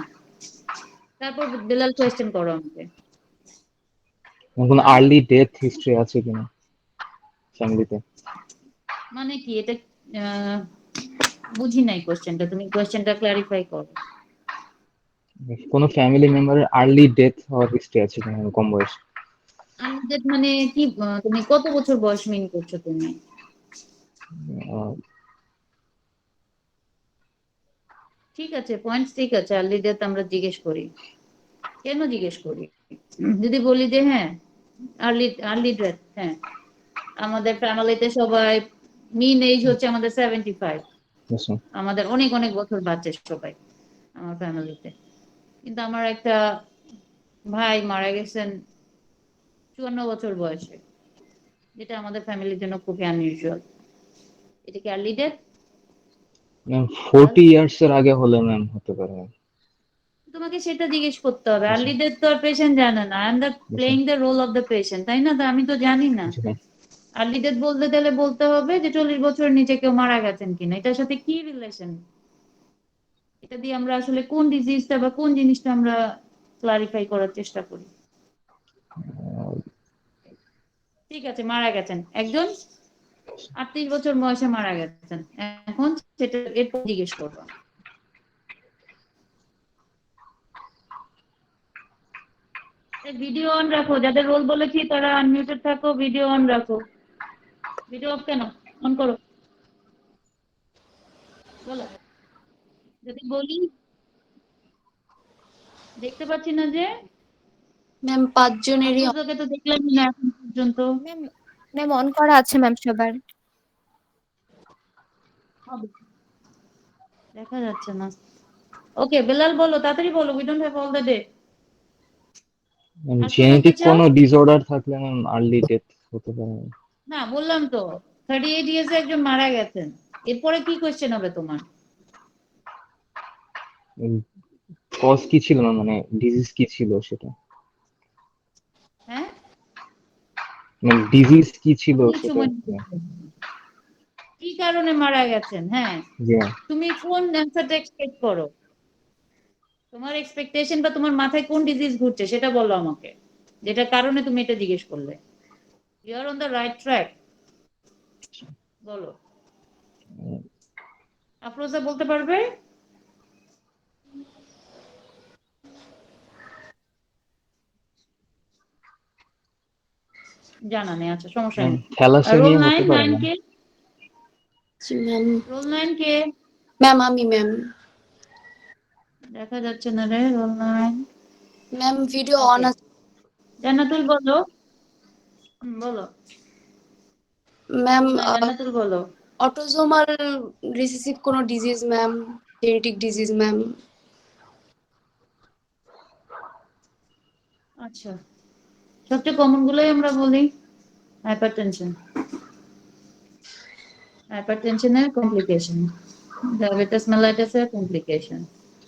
তারপর বেলাল কোয়েশ্চেন করো আমাকে।
কোনো
হ্যাঁ?
আর্লি ডেথ হিস্ট্রি আছে কিনা ফ্যামিলিতে?
মানে কি এটা? আহ, বুঝি নাই কোয়েশ্চেনটা, তুমি কোয়েশ্চেনটা ক্লারিফাই করো।
কোনো ফ্যামিলি মেম্বারের আর্লি ডেথ হওয়ার হিস্ট্রি আছে কিনা কম বয়স?
আনডেড মানে কি? তুমি কত বছর বয়স মিন করছো তুমি? ঠিক আছে, পয়েন্টস ঠিক আছে, আর্লি ডেথ আমরা জিজ্ঞেস করি। কেন জিজ্ঞেস করি? যদি বলি যে হ্যাঁ আর্লি আর্লি ডেথ, হ্যাঁ আমাদের ফ্যামিলিতে সবাই মিন এজ হচ্ছে আমাদের 75, আমাদের অনেক অনেক বছর বাচ্চা সবাই আমার ফ্যামিলিতে। কিন্তু আমার একটা ভাই মারা গেছেন 54 বছর বয়সে, যেটা আমাদের ফ্যামিলির জন্য খুবই আনইউজুয়াল। এটা কি আর্লি ডেথ?
40 ইয়ার্স এর আগে হলে ম্যাম হতে পারে।
তোমাকে সেটা জিজ্ঞেস করতে হবে। আর্লি ডেথ তো আর পেশেন্ট জানে না। I am the playing the role of the patient, তাই না? তো আমি তো জানি না। আর্লি ডেথ বলতে গেলে বলতে হবে যে 40 বছর নিচে কেউ মারা গেছেন কিনা। এটার সাথে কি রিলেশন? এটা দিয়ে আমরা আসলে কোন ডিজিজটা বা কোন জিনিসটা আমরা ক্লারিফাই করার চেষ্টা করি। ঠিক আছে, মারা গেছেন একজন 38 বছর বয়সে মারা গেছেন, এখন সেটা এরপর জিজ্ঞেস করবো। ভিডিও অন রাখো, যাদের রোল বলেছি তারা আনমিউটেড থাকো, ভিডিও অন রাখো। ভিডিও অফ কেন? অন করো, বলো। যদি বলি দেখতে পাচ্ছি না যে
ম্যাম 5 জনেরই
আফরোজাকে তো দেখলামই না এখন পর্যন্ত।
ম্যাম, ম্যাম অন করা আছে ম্যাম সবার।
দেখা যাচ্ছে না। ওকে বেলাল বলো, তাড়াতাড়ি বলো, we don't have all the day.
Genetic কোনো ডিসঅর্ডার থাকলে ম্যাম আর্লি ডেথ হতে পারে।
না বললাম তো 38 ইয়ার্সে একজন মারা গেছেন, এরপরে কি কোশ্চেন হবে তোমার?
কজ কি ছিল না, মানে ডিজিজ কি ছিল সেটা?
হ্যাঁ,
মানে ডিজিজ কি ছিল
অনেক
সেটা?
সময় কি কারণে মারা গেছেন? হ্যাঁ,
জি
তুমি কোন অ্যানসারটা এক্সপেক্ট করো? তোমার এক্সপেকটেশন বা তোমার মাথায় কোন ডিজিজ ঘুরছে সেটা বলো আমাকে, যেটা কারণে তুমি এটা জিজ্ঞেস করলে। You are on the right track, বলো। আফরোজা বলতে পারবে? জানা নেই, আচ্ছা সমস্যা নেই। রোল
থ্যালাসেমিয়া হতে
9,
পারে
9
না?
কে?
জি ম্যাম।
রোল 9 কে?
ম্যাম আমি ম্যাম।
দেখা যাচ্ছে না রে রোল 9।
ম্যাম ভিডিও অন আছে।
জান্নাতুল বলো, বলো।
ম্যাম
জান্নাতুল বলো।
অটোজোমাল রিসেসিভ কোনো disease ma'am, genetic disease ma'am.
আচ্ছা, সবচেয়ে কমন গুলোই আমরা বলি। হাইপারটেনশন, হাইপারটেনশনের কমপ্লিকেশন, diabetes mellitus এর complication.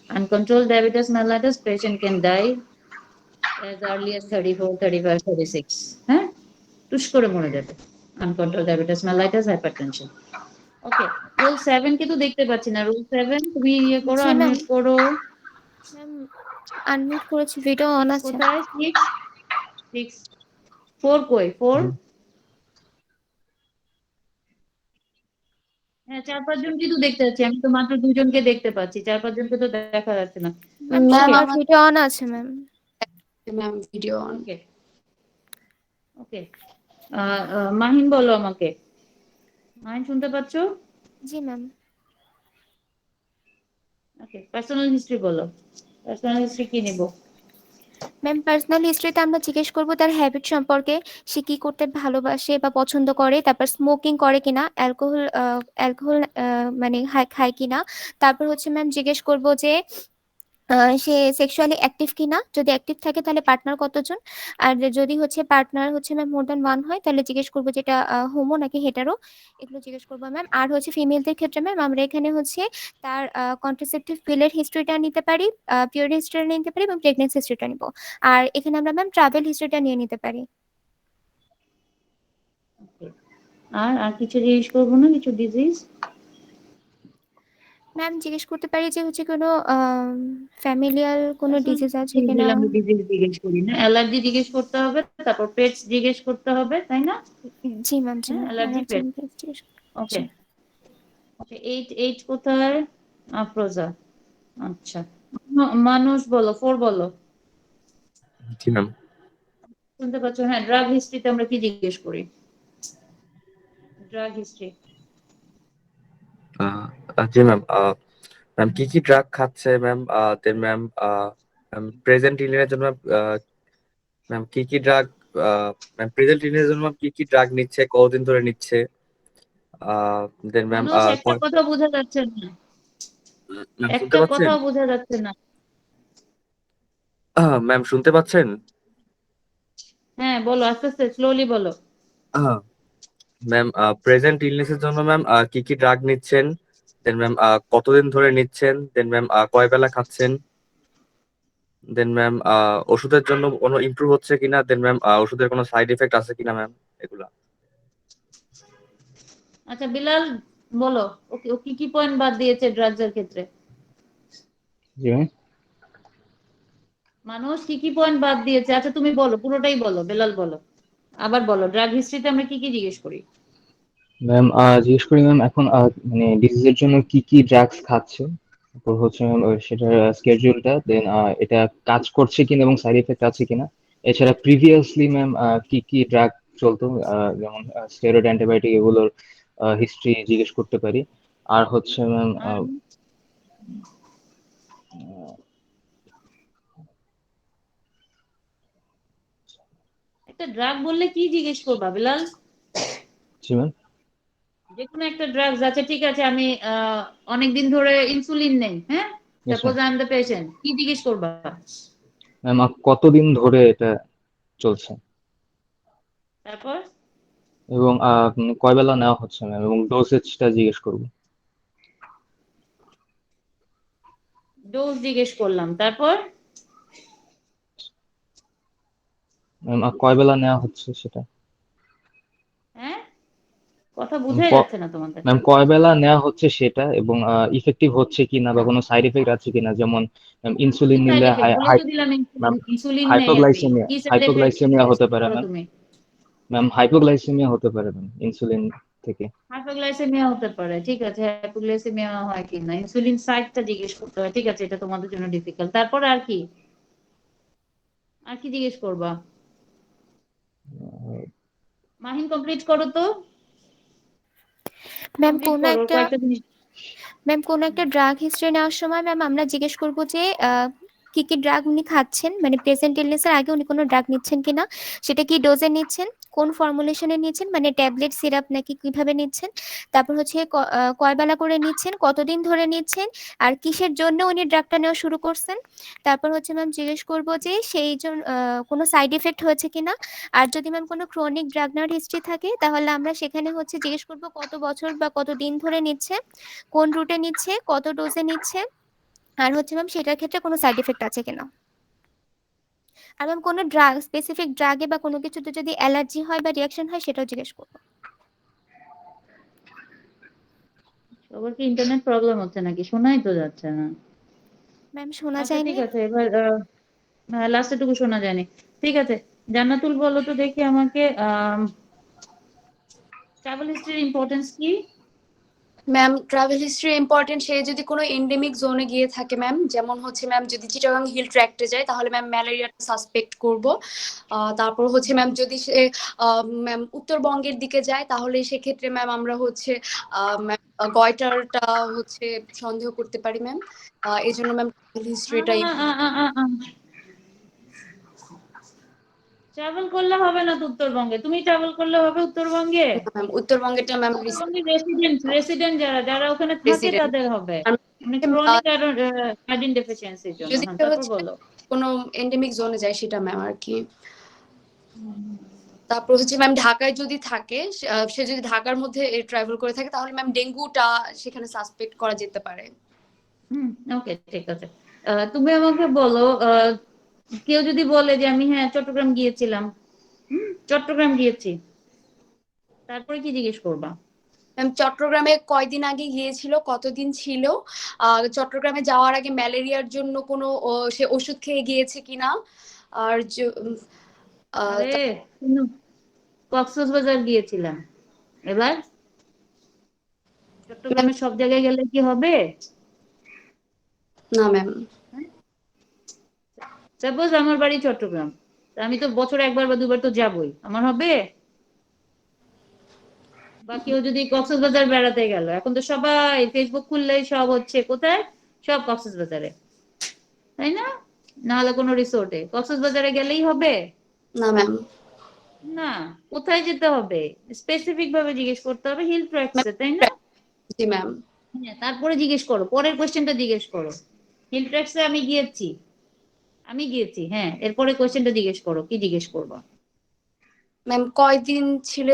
Uncontrolled diabetes mellitus patient can die as early as 34, 35, 36. হ্যাঁ, টুস করে মরে যাবে। Uncontrolled diabetes mellitus, hypertension. ওকে, রোল 7 কে তো দেখতে পাচ্ছি না। রোল 7 তুমি ইয়ে করো,
জি ম্যাম।
আনমিউট করো।
ম্যাম আনমিউট করেছি, ভিডিও অন আছে।
কোথায়? 6 4 কই? 4? হ্যাঁ, 4-5 জন কিন্তু দেখতে পাচ্ছি, আমি তো মাত্র 2 জনকে দেখতে পাচ্ছি, 4-5 জনকে তো দেখা যাচ্ছে না।
ম্যাম সবার ভিডিও অন আছে ma'am.
Ma'am video on.
Okay okay, Mahin বলো আমাকে। মাহিন শুনতে পাচ্ছো?
জি ম্যাম।
পার্সোনাল হিস্ট্রি বলো, পার্সোনাল হিস্ট্রি কি নিব?
ম্যাম পার্সোনাল হিস্ট্রিতে আমরা জিজ্ঞেস করবো তার হ্যাবিট সম্পর্কে, সে কি করতে ভালোবাসে বা পছন্দ করে, তারপর স্মোকিং করে কিনা, অ্যালকোহল মানে খায় কিনা। তারপর হচ্ছে ম্যাম জিজ্ঞেস করবো যে সে সেক্সুয়ালি অ্যাক্টিভ কিনা, যদি অ্যাক্টিভ থাকে তাহলে পার্টনার কতজন, আর যদি হচ্ছে পার্টনার হচ্ছে ম্যাম মোর দ্যান ওয়ান হয় তাহলে জিজ্ঞেস করবো যেটা হোমো নাকি হেটারো, এগুলো জিজ্ঞেস করবো ম্যাম। আর হচ্ছে ফিমেলদের ক্ষেত্রে ম্যাম আমরা এখানে হচ্ছে তার কন্ট্রাসেপটিভ পিলের হিস্ট্রিটা নিতে পারি, পিরিয়ড হিস্ট্রিটা নিতে পারি এবং প্রেগনেন্সি হিস্ট্রিটা নিব। আর এখানে আমরা ম্যাম ট্রাভেল হিস্ট্রিটা নিয়ে নিতে পারি।
আর কিছু জিজ্ঞেস করবো না, কিছু ডিজিজ?
ম্যাম জিজ্ঞেস করতে পারি যে হচ্ছে কোনো ফ্যামিলিয়াল কোনো ডিজিজ আছে কিনা।
ডিজিজ জিজ্ঞেস করি না, অ্যালার্জি জিজ্ঞেস করতে হবে, তারপর পেটস জিজ্ঞেস করতে হবে, তাই না?
জি ম্যাম, জি ma'am,
allergy
allergy
pet.
and pets জিজ্ঞেস
ওকে ওকে, 8 কোথায়? আফরোজা। আচ্ছা, মানুষ বলো, 4 বলো।
জি ম্যাম।
শুনতে পাচ্ছ? হ্যাঁ, ড্রাগ হিস্ট্রিতে আমরা কি জিজ্ঞেস করি? Drug history.
জি ম্যাম। ম্যাম কি কি ড্রাগ খাচ্ছে ম্যাম, দেন ম্যাম প্রেজেন্ট ইলিনের জন্য ম্যাম কি কি ড্রাগ, ম্যাম প্রেজেন্ট ইলিনের জন্য ম্যাম কি কি ড্রাগ নিচ্ছে, কতদিন ধরে নিচ্ছে, দেন ম্যাম
মানুষ একটা কথা বোঝা যাচ্ছে না,
ম্যাম শুনতে
একটা
পাচ্ছেন?
কথাও বোঝা যাচ্ছে না।
ম্যাম শুনতে পাচ্ছেন?
হ্যাঁ বলো, আস্তে আস্তে স্লোলি বলো।
ম্যাম প্রেজেন্ট ইলনেসের জন্য ম্যাম কি কি ড্রাগ নিচ্ছেন, দেন ম্যাম কতদিন ধরে নিচ্ছেন, দেন ম্যাম কয় বেলা খাচ্ছেন, দেন ম্যাম ওষুধের জন্য কোনো ইমপ্রুভ হচ্ছে কিনা, দেন ম্যাম ওষুধের কোনো সাইড এফেক্ট আছে কিনা ম্যাম, এগুলা।
আচ্ছা বিলাল বলো, ওকে ও কি কি পয়েন্ট বাদ দিয়েছে ড্রাগস এর ক্ষেত্রে?
জি ম্যাম।
মানুষ কি কি পয়েন্ট বাদ দিয়েছে? আচ্ছা তুমি বলো, পুরোটাই বলো, বেলাল বলো, আবার বলো। ড্রাগ হিস্ট্রিতে আমরা কি কি জিজ্ঞেস করি?
ম্যাম জিজ্ঞেস করি ম্যাম এখন মানে ডিজিজের জন্য কি কি ড্রাগস খাচ্ছে, তারপর হচ্ছে ম্যাম সেটার স্কেডিউলটা, দেন এটা কাজ করছে কিনা এবং সাইড এফেক্ট আছে কিনা। এছাড়া প্রিভিয়াসলি ম্যাম কি কি ড্রাগ চলতো, যেমন স্টেরয়েড, অ্যান্টিবায়োটিক, এগুলোর হিস্ট্রি জিজ্ঞেস করতে পারি। আর হচ্ছে ম্যাম
একটা ড্রাগ বললে কি জিজ্ঞেস করবা বেলাল?
জি ম্যাম।
যে কোনো একটা ড্রাগস আছে, ঠিক আছে, আমি অনেকদিন ধরে ইনসুলিন নেই, হ্যাঁ,
Yes,
suppose I am the patient, কি জিজ্ঞেস করবা?
ম্যাম কতদিন ধরে এটা চলছে
তারপর
এবং কয় বেলা নেওয়া হচ্ছে ম্যাম, এবং ডোসেজটা জিজ্ঞেস করবো।
ডোজ জিজ্ঞেস করলাম, তারপর
ম্যাম কয় বেলা নেওয়া হচ্ছে সেটা।
হ্যাঁ, কথা বুঝাই যাচ্ছে না তোমাদের।
ম্যাম কয় বেলা নেওয়া হচ্ছে সেটা, এবং ইফেক্টিভ হচ্ছে কিনা বা কোনো সাইড এফেক্ট আছে কিনা, যেমন ইনসুলিন
সাইড
নিলে
এফেক্ট বলে তো দিলাম, ইনসুলিন নেই আমি,
হাইপোগ্লাইসেমিয়া
কি সাইড এফেক্ট
হাইপোগ্লাইসেমিয়া হতে পারে
করো
ম্যাম।
তুমি?
ম্যাম হাইপোগ্লাইসেমিয়া হতে পারে ম্যাম ইনসুলিন থেকে।
হাইপোগ্লাইসেমিয়া হতে পারে, ঠিক আছে, হাইপোগ্লাইসেমিয়া হয় কি না, ইনসুলিন সাইটটা জিজ্ঞেস করতে হয়, ঠিক আছে, এটা তোমাদের জন্য ডিফিকাল্ট। তারপর আর কি, আর কি জিজ্ঞেস করবা? মাহিন কমপ্লিট করো তো,
ম্যাম
কমপ্লিট
কোনো
করো,
একটা
কয়েকটা জিনিস।
ম্যাম কোনো একটা ড্রাগ হিস্ট্রি নেওয়ার সময় ম্যাম আমরা জিজ্ঞেস করবো যে কি কি ড্রাগ উনি খাচ্ছেন, মানে প্রেজেন্ট ইলনেসের আগে উনি কোনো ড্রাগ নিচ্ছেন কিনা, সেটা কি ডোজে নিচ্ছেন, কোন ফর্মুলেশনে নিচ্ছেন, মানে ট্যাবলেট, সিরাপ নাকি কিভাবে নিচ্ছেন, তারপর হচ্ছে কয় বেলা করে নিচ্ছেন, কতদিন ধরে নিচ্ছেন, আর কিসের জন্য উনি ড্রাগটা নেওয়া শুরু করছেন। তারপর হচ্ছে ম্যাম জিজ্ঞেস করবো যে সেই জন্য কোনো সাইড এফেক্ট হয়েছে কিনা। আর যদি ম্যাম কোনো ক্রনিক ড্রাগ নেওয়ার হিস্ট্রি থাকে তাহলে আমরা সেখানে হচ্ছে জিজ্ঞেস করবো কত বছর বা কত দিন ধরে নিচ্ছে, কোন রুটে নিচ্ছে, কত ডোজে নিচ্ছে, আর হচ্ছে ম্যাম সেটার ক্ষেত্রে কোনো সাইড এফেক্ট আছে কিনা। আর ম্যাম কোনো ড্রাগ, স্পেসিফিক ড্রাগে বা কোনো কিছুতে যদি অ্যালার্জি হয় বা রিয়াকশন হয় সেটাও জিজ্ঞেস করবো।
সবার কি ইন্টারনেট প্রবলেম হচ্ছে নাকি? শোনাই তো যাচ্ছে না।
ম্যাম শোনা
আচ্ছা
যায়নি।
ঠিক আছে, এবার লাস্টে টুকু শোনা যায়নি, ঠিক আছে। জান্নাতুল বলো তো দেখি আমাকে, ট্রাভেল হিস্ট্রির ইম্পর্টেন্স কি?
ম্যাম ট্রাভেল হিস্ট্রি ইম্পর্টেন্ট, সে যদি কোনো এন্ডেমিক জোনে গিয়ে থাকে ম্যাম, যেমন হচ্ছে ম্যাম যদি চিটাগাং হিল ট্র্যাক্টে যায় তাহলে ম্যাম ম্যালেরিয়াটা সাসপেক্ট করব। তারপর হচ্ছে ম্যাম যদি সে ম্যাম উত্তরবঙ্গের দিকে যায় তাহলে সেক্ষেত্রে ম্যাম আমরা হচ্ছে ম্যাম গয়টারটা হচ্ছে সন্দেহ করতে পারি ম্যাম। এই জন্য ম্যাম ট্রাভেল হিস্ট্রিটাই
ট্রাভেল করলে হবে না তো উত্তরবঙ্গে, তুমি ট্রাভেল করলে হবে উত্তরবঙ্গে?
ম্যাম উত্তরবঙ্গেরটা ম্যাম
উত্তরবঙ্গে রেসিডেন্ট যারা যারা ওখানে থাকে
Resident।
তাদের হবে, মানে
আর
ক্রনিক আয়োডিন ডেফিসিয়েন্সির জন্য।
যদি
হ্যাঁ,
কেউ
তারপর
হচ্ছে
বলো।
কোনো এন্ডেমিক জোনে যায় সেটা ম্যাম আর কি। তারপর হচ্ছে ম্যাম ঢাকায় যদি থাকে, সে যদি ঢাকার মধ্যে ট্রাভেল করে থাকে তাহলে ম্যাম ডেঙ্গুটা সেখানে সাসপেক্ট করা যেতে পারে।
ওকে, ঠিক আছে। তুমি আমাকে বলো, কেউ যদি বলে যে আমি হ্যাঁ চট্টগ্রাম গিয়েছিলাম, চট্টগ্রাম গিয়েছি, তারপরে কি জিজ্ঞেস করবা?
ম্যাম চট্টগ্রামে কয়দিন আগে গিয়েছিল, কতদিন ছিল, চট্টগ্রামে যাওয়ার আগে ম্যালেরিয়ার জন্য কোনো সে ওষুধ খেয়ে গিয়েছে কিনা, আর
আরে কক্সবাজার গিয়েছিলাম, এবার চট্টগ্রামে সব জায়গায় গেলে কি হবে?
না ম্যাম।
সাপোজ আমার বাড়ি চট্টগ্রাম, আমি তো বছরে একবার বা দুবার তো যাবই, আমার হবে? বা কেউ যদি কক্সবাজার বেড়াতে গেল, এখন তো সবাই ফেসবুক খুললেই সব হচ্ছে কোথায়, সব কক্সবাজারে, তাই না? না হলে কোনো রিসোর্টে, কক্সবাজারে গেলেই হবে?
না ম্যাম।
না, কোথায় যেতে হবে স্পেসিফিক ভাবে জিজ্ঞেস করতে হবে, হিল ট্র্যাকসে, তাই না?
জি ম্যাম।
হ্যাঁ, তারপরে জিজ্ঞেস করো, পরের কোশ্চেনটা জিজ্ঞেস করো, হিল ট্র্যাকসে আমি গিয়েছি, হ্যাঁ, এরপরে কোশ্চেনটা জিজ্ঞেস করো, কি জিজ্ঞেস করবা?
ম্যাম কয়দিন ছিল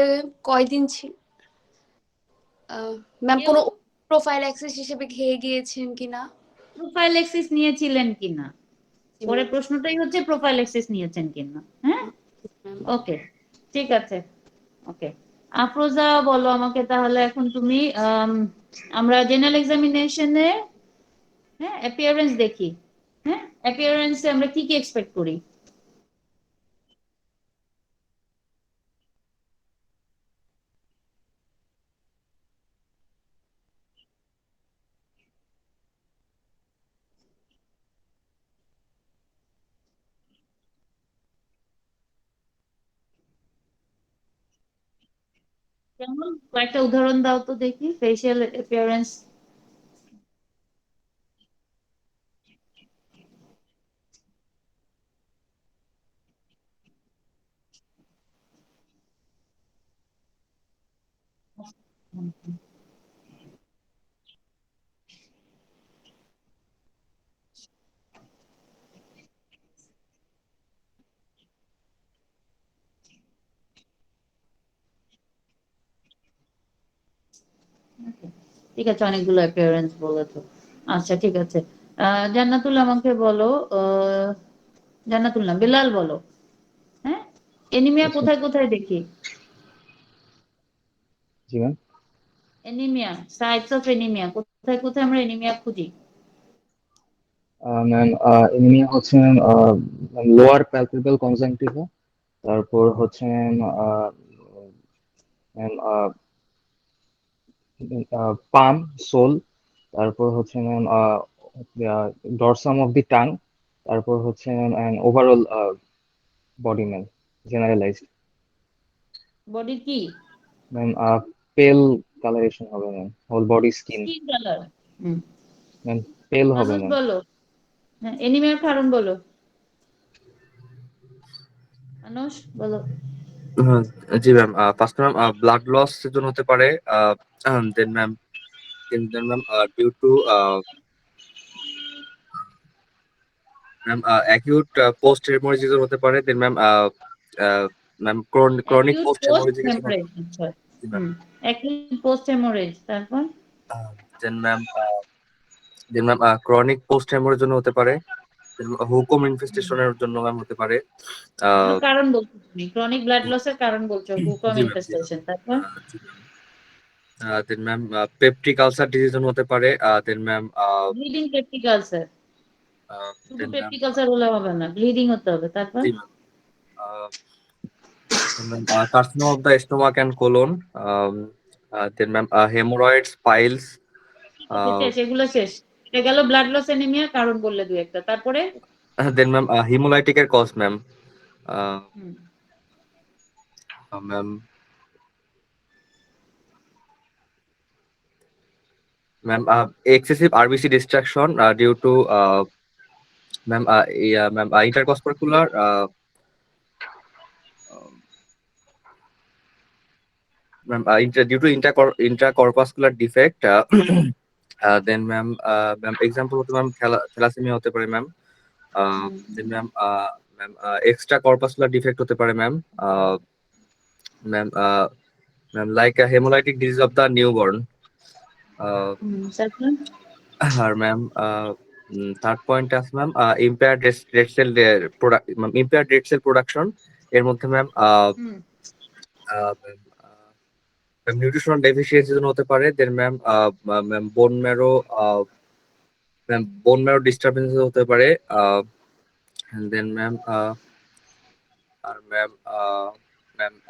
ম্যাম, কোনো প্রোফাইল অ্যাক্সেস হিসেবে খেয়ে গিয়েছেন কিনা।
প্রোফাইল অ্যাক্সেস নিয়েছিলেন কিনা, পরের প্রশ্নটাই হচ্ছে প্রোফাইল অ্যাক্সেস নিয়েছেন কিনা। হ্যাঁ, ওকে, ঠিক আছে, ওকে। আফরোজা বলো আমাকে তাহলে, এখন তুমি আমরা জেনারেল এক্সামিনেশনে হ্যাঁ অ্যাপিয়ারেন্স দেখি, হ্যাঁ অ্যাপিয়ারেন্সে আমরা কি কি এক্সপেক্ট করি? কেমন, কয়েকটা উদাহরণ দাও তো দেখি ফেশিয়াল অ্যাপিয়ারেন্স। ঠিক আছে, অনেকগুলো অ্যাপিয়ারেন্স বলেছো। আচ্ছা, ঠিক আছে। জান্নাতুল আমাকে বলো, জান্নাতুল না, বেলাল বলো, হ্যাঁ এনিমিয়া
আচ্ছা।
কোথায় কোথায় দেখি?
জি ma'am.
Anaemia, sites of anaemia, কোথায় কোথায় আমরা এনিমিয়া খুঁজি?
ম্যাম এনিমিয়া হচ্ছে ম্যাম লোয়ার প্যালপেবল কনজাংটিভা, তারপর হচ্ছে ম্যাম পাম, সোল, তারপর হচ্ছে ma'am dorsum of the tongue, তারপর হচ্ছে ma'am overall body ma'am generalised.
Body কি?
ম্যাম পেল কালারেশন হবে ma'am, whole body skin
skin colour.
Ma'am pale হবে
মানুষ
ম্যাম।
বলো, হ্যাঁ এনিমিয়ার কারণ বলো, মানুষ বলো।
জি ma'am, first ma'am blood loss এর জন্য হতে পারে, then ma'am due to ma'am acute post haemorrhages হতে পারে, then ma'am chronic
acute
post
post
haemorrhages জন্য।
হেমোরেজ, আচ্ছা, অ্যাকিউট পোস্ট হেমোরেজ, তারপর
then ma'am chronic post haemorrhage জন্য হতে পারে, হুকুম ইনফেস্টেশনের জন্য ম্যাম হতে পারে।
কারণ বলছো তুমি, ক্রনিক ব্লাড লসের কারণ বলছো হুকম
জি ম্যাম,
ইনফেস্টেশন, তারপর
then ma'am peptic ulcer disease জন্য হতে পারে, then ma'am
bleeding peptic ulcer, শুধু
দেন ম্যাম
পেপটিক আলসার হলে হবে না, ব্লিডিং হতে হবে, তারপর
জি ma'am carcinoma of the stomach and colon, then ma'am haemorrhoids, piles,
শেষ, এগুলো শেষ। এটা গেল ব্লাড লস অ্যানিমিয়া, কারণ বললে দুই একটা, তারপরে
দেন ম্যাম হিমোলাইটিকের cause ma'am,
hmm,
ma'am ma'am excessive RBC destruction due to ma'am ma'am intercorpuscular ma'am due to intracorpuscular defect, then ma'am example হতে ম্যাম থ্যালাসেমিয়া হতে পারে ma'am, then ma'am ma'am extra corpuscular defect হতে পারে ma'am, ma'am ma'am like haemolytic disease of the newborn,
তারপরে
আর ma'am third point আছে ma'am impaired red cell product, ma'am impaired red cell production, এর মধ্যে ম্যাম
হুম,
নিউট্রিশনাল ডেফিসিয়েন্সি হতে পারে, then ma'am ma'am bone marrow disturbance হতে পারে, then ma'am আর ma'am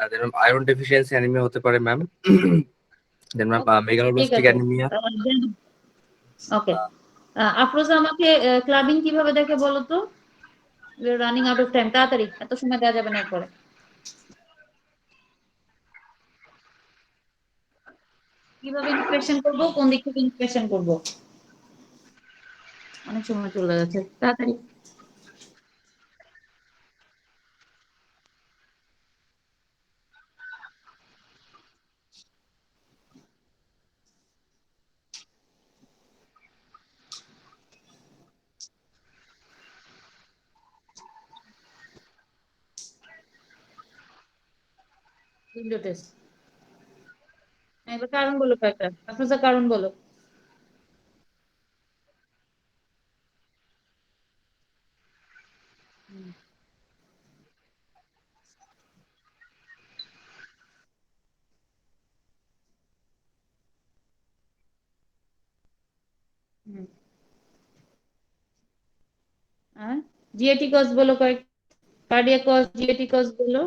then ma'am iron deficiency anaemia হতে পারে ম্যাম, দেন ম্যাম
ঠিক
মেগালোব্লাস্টিক
আছে।
অ্যানিমিয়া।
ওকে, আফরোজা আমাকে ক্লাবিং কিভাবে দেখে বলো তো? রানিং আউট অফ টাইম, তাড়াতাড়ি, এত সময় দেওয়া যাবে না এরপরে। কিভাবে ইন্সপেকশন করবো, কোন দিক থেকে ইন্সপেকশন করবো? অনেক সময় চলে যাচ্ছে, তাড়াতাড়ি। উইন্ডো টেস্ট, এবার কারণ বলো কয়েকটা, আফরোজা কারণ বলো। হুম, হুম। আর জিএটি কজ বলো কয়েক, কার্ডিয়াক কজ, জিএটি কজ বলো।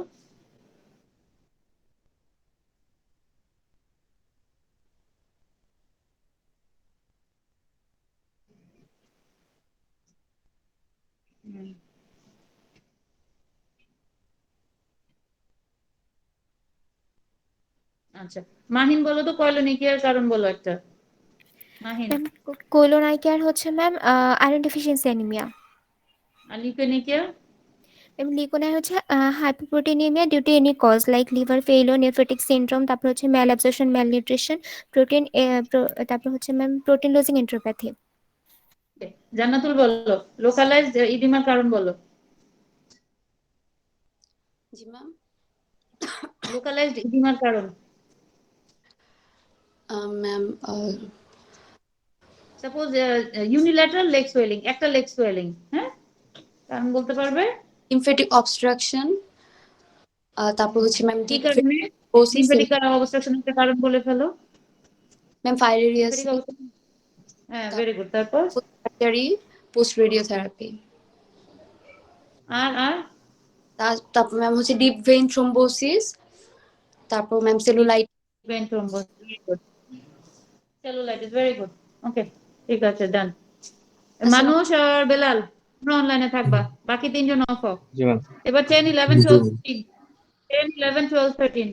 হুম, আচ্ছা, মাহিন বলো তো কয়লোনিকিয়ার কারণ বলো একটা, মাহিন।
ম্যাম কোলোনাইকিয়ার হচ্ছে ম্যাম আয়রন ডেফিসিয়েন্সি অ্যানিমিয়া।
আর লিউকেনিকিয়া?
এবং লিকোনাই হচ্ছে hypoproteinaemia due to any cause like liver failure, nephrotic syndrome, তারপর হচ্ছে malabsorption, malnutrition, protein, তারপর হচ্ছে ma'am protein losing enteropathy.
Jannatul বলো লোকালাইজড ইডিমার কারণ বলো।
জি ম্যাম।
লোকালাইজড ইডিমার কারণ,
ma'am
suppose unilateral leg swelling, একটা লেগ সোয়েলিং, হ্যাঁ, কারণ বলতে পারবে?
লিম্ফেটিক অবস্ট্রাকশন, তারপর হচ্ছে ম্যাম
কি কারণে? লিম্ফেটিক অবস্ট্রাকশন একটা কারণ বলে ফেলো।
ম্যাম ফাইলেরিয়াস,
লিম্ফেটিক অবস্ট্রাকশন, হ্যাঁ, ভেরি গুড। তারপর
সার্জারি, পোস্ট রেডিওথেরাপি।
আর
তারপর ম্যাম হচ্ছে ডিপ ভেইন থ্রোম্বোসিস, তারপর ma'am cellulite.
Vein thrombosis, very good. Cellulitis, very good. Okay, ঠিক আছে, ডান। মানুষ আর বেলাল তোমরা অনলাইনে থাকবা, বাকি তিনজন অফ।
G ma'am.
এবার 10 11 12 13, 10 11 12 13,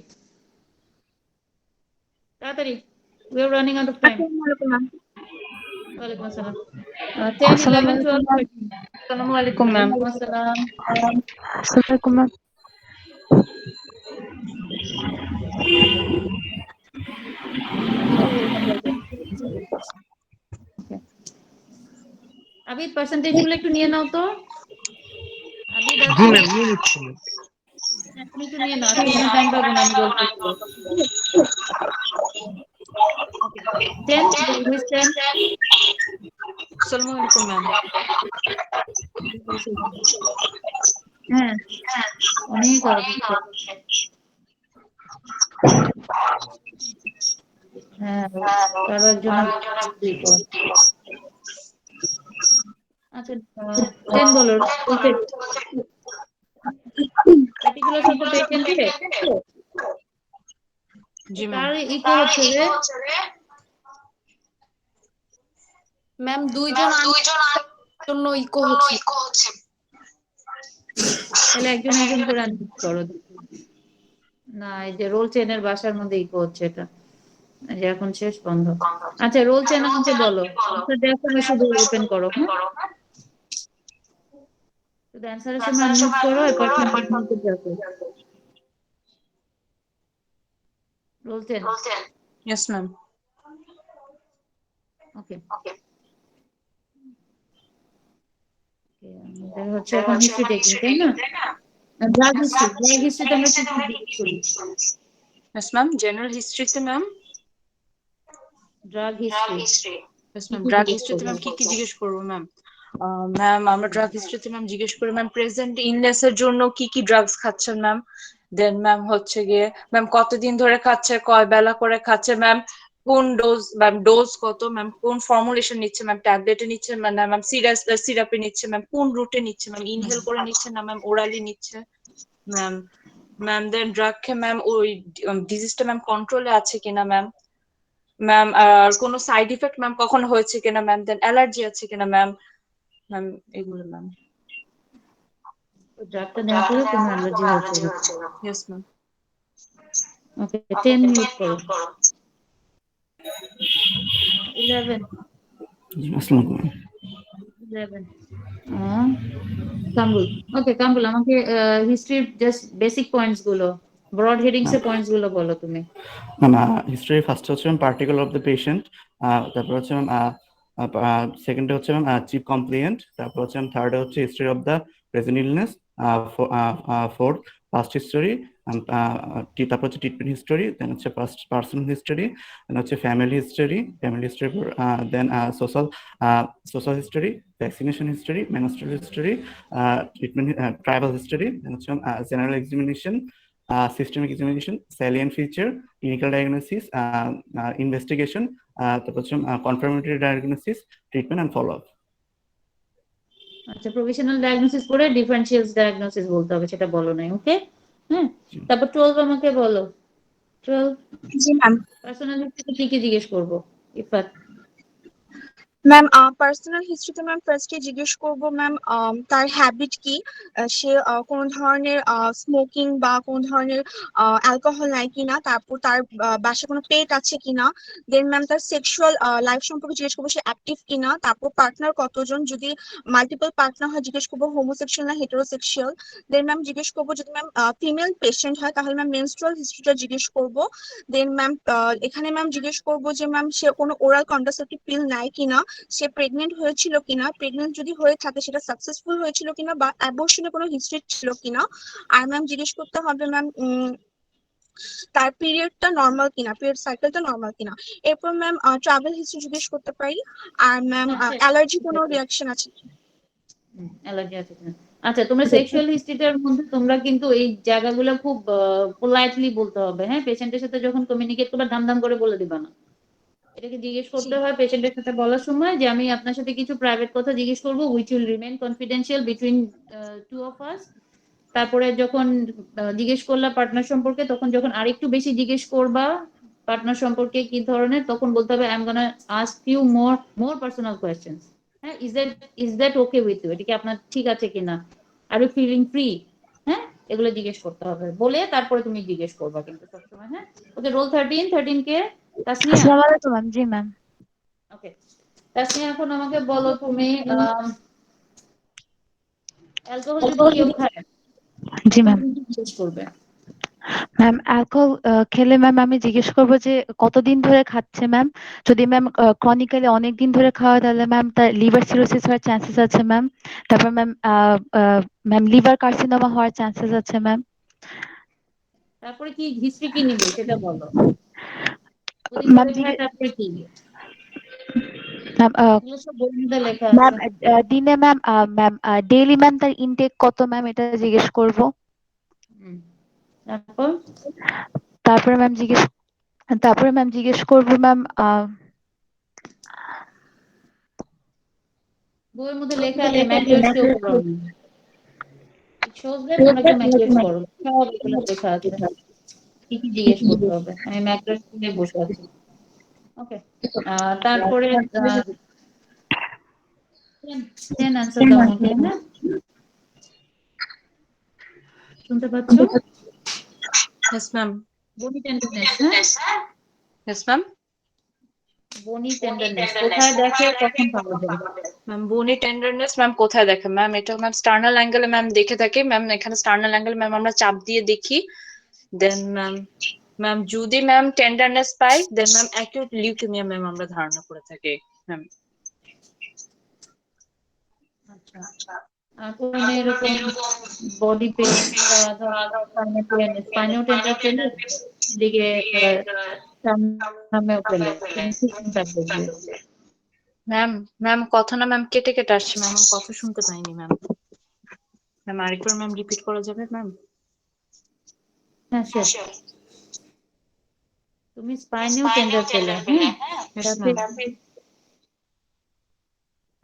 তাড়াতাড়ি, we are running out of time. ওয়ালাইকুম আসসালাম। 10 11 12 13।
আসসালামু আলাইকুম ম্যাম।
আসসালাম।
আসসালামু আলাইকুম ম্যাম।
আবিদ পার্সেন্টেজ গুলো একটু নিয়ে নাও তো। আবিদ
জি ম্যাম, নিয়ে নিচ্ছি।
এখন একটু নিয়ে নাও, আজকে টাইম পাবো না আমি বলতে। 10 হুইচ 10?
আসসালামু আলাইকুম ম্যাম।
হ্যাঁ, অনেক আওয়াজ হচ্ছে। হ্যাঁ, কারো একজন আচ্ছা, 10 বলো। পার্টিকুলার সাথে পেশেন্টে
জি ম্যাম।
তার ইকো হচ্ছে রে।
ম্যাম দুইজন জন্য ইকো হচ্ছে।
তাহলে একজন একজন করে আনমিউট করো। না, এই যে রোল চেনের বাসার মধ্যে ইকো হচ্ছে এটা। এই যে এখন শেষ বন্ধ। আচ্ছা, রোল চেন আমাকে বলো। আনসার দেওয়ার সময় শুধু ওপেন করো, হ্যাঁ? শুধু অ্যান্সারের সময় আনমিউট করো, এরপর মিউটে যাবে। রোল চেন।
Yes, ma'am.
ওকে। আমাদের হচ্ছে এখন হিস্ট্রি টেকিং, তাই না? ড্রাগ হিস্ট্রিতে আমরা কি কি জিজ্ঞেস করি?
Yes, ma'am. General history তে ma'am.
Drug history.
Yes,
কি
ma'am.
কি
Drug
জিজ্ঞেস
history তে
করবো?
ma'am কি জিজ্ঞেস করবো ma'am? ম্যাম আমরা ড্রাগ হিস্ট্রিতে ম্যাম জিজ্ঞেস করি ম্যাম প্রেজেন্ট ইলনেস এর জন্য কি ড্রাগস খাচ্ছেন ম্যাম। দেন ম্যাম হচ্ছে গিয়ে ম্যাম কতদিন ধরে খাচ্ছে, কয় বেলা করে খাচ্ছে ম্যাম, কোন ডোজ কত ম্যাম, কোন ফর্মুলেশন নিচ্ছে ম্যাম, ট্যাবলেটে নিচ্ছে না ম্যাম সিরাপে নিচ্ছে ম্যাম, কোন রুটে নিচ্ছে ম্যাম, ইনহেল করে নিচ্ছে না ম্যাম ওরালি নিচ্ছে ম্যাম। ম্যাম দেন ড্রাগ খেয়ে ম্যাম ওই ডিজিজটা ম্যাম কন্ট্রোলে আছে কিনা ম্যাম। ম্যাম আর কোনো সাইড ইফেক্ট ম্যাম কখনো হয়েছে কিনা ম্যাম, দেন অ্যালার্জি আছে কিনা ম্যাম। ম্যাম এগুলো ম্যাম।
ড্রাগটা নেওয়ার পরে কোনো অ্যালার্জি হয়েছে?
Yes ma'am.
ওকে, 10 মিউট করো। 11
আসসালামু আলাইকুম।
11 কামরুল। ওকে কামরুল, আমাকে হিস্ট্রির জাস্ট বেসিক পয়েন্টস গুলো, ব্রড হেডিংস এর পয়েন্টস গুলো বলো তুমি।
ম্যাম হিস্ট্রি ফার্স্ট হচ্ছে ma'am particular of the patient, তারপর হচ্ছে ম্যাম সেকেন্ডে হচ্ছে ম্যাম চিফ কমপ্লেন্ট, তারপর হচ্ছে ম্যাম থার্ডে হচ্ছে history of the present illness, fourth past history, তারপর হচ্ছে ট্রিটমেন্ট হিস্টোরি, দেন হচ্ছে পার্সোনাল হিস্টোরি, দেন হচ্ছে family history, then social history, vaccination history, menstrual history, treatment tribal history, then হচ্ছে general examination, systemic examination, salient feature, clinical diagnosis, investigation, তারপর হচ্ছে confirmatory diagnosis, treatment and follow up.
আচ্ছা, provisional diagnosis করে differential diagnosis বলতে হবে, সেটা বলো নাই। ওকে, হ্যাঁ। তারপর 12 আমাকে বলো। 12
জি ম্যাম।
পার্সোনাল হিস্ট্রিতে কি কি জিজ্ঞেস করবো? ইফাত।
ম্যাম পার্সোনাল হিস্ট্রিতে ম্যাম ফার্স্টে জিজ্ঞেস করব ম্যাম তার হ্যাবিট কি, সে কোন ধরনের স্মোকিং বা কোন ধরনের অ্যালকোহল নেয় কিনা, তারপর তার বাসায় কোনো পেট আছে কিনা, দেন ম্যাম তার সেক্সুয়াল লাইফ সম্পর্কে জিজ্ঞেস করবো সে অ্যাক্টিভ কিনা, তারপর পার্টনার কতজন, যদি মাল্টিপল পার্টনার হয় জিজ্ঞেস করবো হোমোসেক্সুয়াল না হেটারোসেক্সুয়াল, দেন ম্যাম জিজ্ঞেস করবো যদি ম্যাম ফিমেল পেশেন্ট হয় তাহলে ম্যাম মেনস্ট্রুয়াল হিস্ট্রিটা জিজ্ঞেস করবো, দেন ম্যাম এখানে ম্যাম জিজ্ঞেস করবো যে ম্যাম সে কোনো ওরাল কন্ট্রাসেপটিভ পিল নেয় কিনা, সে প্রেগনেন্ট হয়েছিল কিনা, প্রেগনেন্ট যদি হয়ে থাকে সেটা সাকসেসফুল হয়েছিল কিনা বা অ্যাবর্শনের কোনো হিস্ট্রি ছিল কিনা। আর ম্যাম জিজ্ঞেস করতে হবে ম্যাম তার পিরিয়ডটা নর্মাল কিনা, পিরিয়ড সাইকেলটা নর্মাল কিনা। এরপর ম্যাম ট্রাভেল হিস্ট্রি জিজ্ঞেস করতে পারি। আর ম্যাম অ্যালার্জি কোনো রিয়াকশন আছে কিনা।
অ্যালার্জি আছে কিনা। আচ্ছা, তোমরা সেক্সুয়াল হিস্ট্রিটার মধ্যে তোমরা কিন্তু এই জায়গাগুলো খুব পোলাইটলি বলতে হবে, হ্যাঁ। পেশেন্টের সাথে যখন কমিউনিকেট করবে ধাম করে বলে দিবা না। এটাকে জিজ্ঞেস করতে হয় পেশেন্টের সাথে বলার সময় যে আমি আপনার সাথে কিছু প্রাইভেট কথা জিজ্ঞেস করবো, which will remain confidential between two of us. তারপরে যখন জিজ্ঞেস করলা পার্টনার সম্পর্কে, তখন যখন আরেকটু বেশি জিজ্ঞেস করবা পার্টনার সম্পর্কে কি ধরনের, তখন বলতে হবে I am gonna ask you more personal questions. হ্যাঁ, is that okay with you, এটা কি আপনার ঠিক আছে কিনা, আর ইউ ফিলিং ফ্রি, হ্যাঁ, এগুলো জিজ্ঞেস করতে হবে। বলে তারপরে তুমি জিজ্ঞেস করবা কিন্তু সবসময়, হ্যাঁ। ওকে, রোল 13 কে তাসনিয়া।
আসসালামু আলাইকুম ম্যাম। জি ম্যাম।
ওকে তাসনিয়া, এখন আমাকে বলো তুমি অ্যালকোহল যদি কেউ খায়
জি ম্যাম।
জিজ্ঞেস করবে।
ম্যাম অ্যালকোহল খেলে ম্যাম আমি জিজ্ঞেস করবো যে কতদিন ধরে খাচ্ছে ম্যাম। যদি ম্যাম ক্রনিক্যালি অনেক দিন ধরে খাওয়া তাহলে ম্যাম তার লিভার সিরোসিস হওয়ার চান্সেস আছে ম্যাম। তারপর ম্যাম লিভার কার্সিনোমা হওয়ার চান্সেস আছে ম্যাম।
তারপরে কি হিস্ট্রি কি নিবে সেটা বলো।
ম্যাম
তারপরে কি
ম্যাম
এগুলো সব বইয়ের মধ্যে লেখা
ম্যাম
আছে।
দিনে ম্যাম ম্যাম ডেইলি ম্যাম তার ইনটেক কত ম্যাম এটা জিজ্ঞেস করবো।
তারপর
তারপরে ম্যাম জিজ্ঞেস করবো ম্যাম
বইয়ের মধ্যে লেখা আছে ম্যাকিউস কেউ করো না। It shows that তোমরা কেউ ম্যাকিউস করো, সব এগুলো লেখা আছে। কি কি জিজ্ঞেস করতে হবে, আমি ম্যাকরো স্ক্রিনে বসে আছি। ওকে, তারপরে দেন আনসার দাও আমাকে। হ্যাঁ, শুনতে পাচ্ছ?
Yes, ma'am.
বনি টেন্ডারনেস, হ্যাঁ
Yes, ma'am.
বনি টেন্ডারনেস কোথায় দেখে, কখন পাওয়া যায়?
ম্যাম বোনি টেন্ডারনেস ম্যাম কোথায় দেখে ম্যাম? এটা ম্যাম স্টার্নাল অ্যাঙ্গেলে ম্যাম দেখে থাকি ম্যাম। এখানে স্টার্নাল অ্যাঙ্গেল ম্যাম আমরা চাপ দিয়ে দেখি। দেন ম্যাম যদি ম্যাম টেন্ডারনেস পাই দেন ম্যাম অ্যাকিউট লিউকেমিয়া ম্যাম আমরা ধারণা করে থাকি ম্যাম।
আচ্ছা, কোন এরকম বডি পেইন স্পাইনাল টেন্ডার পেলে দিকে নামেও পেলে
ম্যাম কথা না ম্যাম কেটে কেটে আসছে ম্যাম, আমি কথা শুনতে পাইনি ম্যাম। ম্যাম আরেকবার ম্যাম রিপিট করা যাবে ম্যাম?
হ্যাঁ স্যার, তুমি স্পাইনাল টেন্ডার পেলে, হ্যাঁ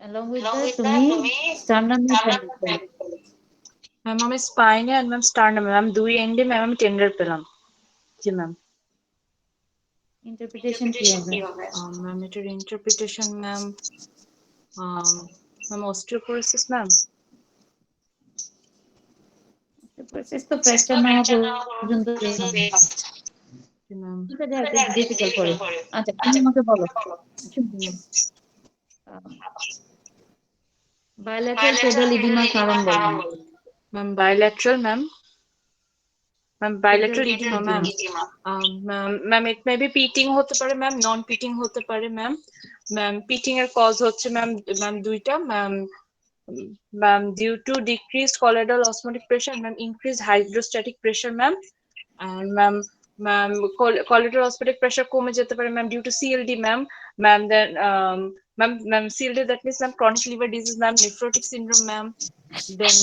along with that তুমি স্টার্নাম টেন্ডার পেলে।
ম্যাম আমি স্পাইনে আর ম্যাম স্টার্নাম ম্যাম দুই এন্ডে ম্যাম আমি টেন্ডার পেলাম। জি ম্যাম।
ইন্টারপ্রিটেশন কি হবে?
ম্যাম এটার interpretation ma'am ma'am osteoporosis ma'am.
Process তো ফ্র্যাকচার না হওয়া পর্যন্ত এটা দেখ ডিফিকাল্ট করে। আচ্ছা তুমি আমাকে বলো বায়োল্যাটারাল পেডাল ইডিমার কারণ বলো।
Ma'am bilateral ma'am bilateral oedema ma'am ma'am it may be pitting হতে পারে ম্যাম, নন পিটিং হতে পারে ম্যাম। পিটিং এর কজ হচ্ছে ম্যাম দুইটা ma'am due to decrease colloidal osmotic pressure ma'am increase hydrostatic pressure ma'am. and ma'am colloidal osmotic pressure কমে যেতে পারে ma'am due to CLD ma'am. Then CLD that means ma'am chronic liver disease ma'am, nephrotic syndrome ma'am. Then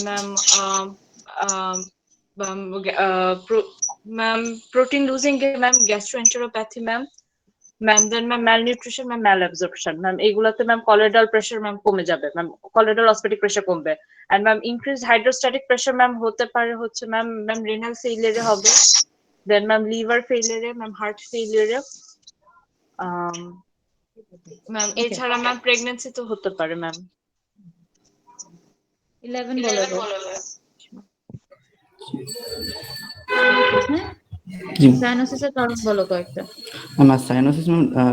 ma'am protein losing ma'am, gastroenteropathy ma'am. Then malnutrition ma'am, malabsorption ma'am. এইগুলাতে ma'am colloidal pressure ma'am কমে যাবে ma'am, colloidal osmotic pressure কমবে। And ma'am increase hydrostatic pressure ma'am হতে পারে হচ্ছে ma'am renal ফেইলিয়ারে হবে। Then ma'am liver ফেইলিয়ারে ম্যাম, হার্ট ফেইলিয়ারে ম্যাম। এছাড়া ম্যাম প্রেগন্যান্সি তো হতে পারে ম্যাম।
11 বলো এবার। সাইনোসিসের কারণ বলো কয়েকটা।
আমার সাইনোসিস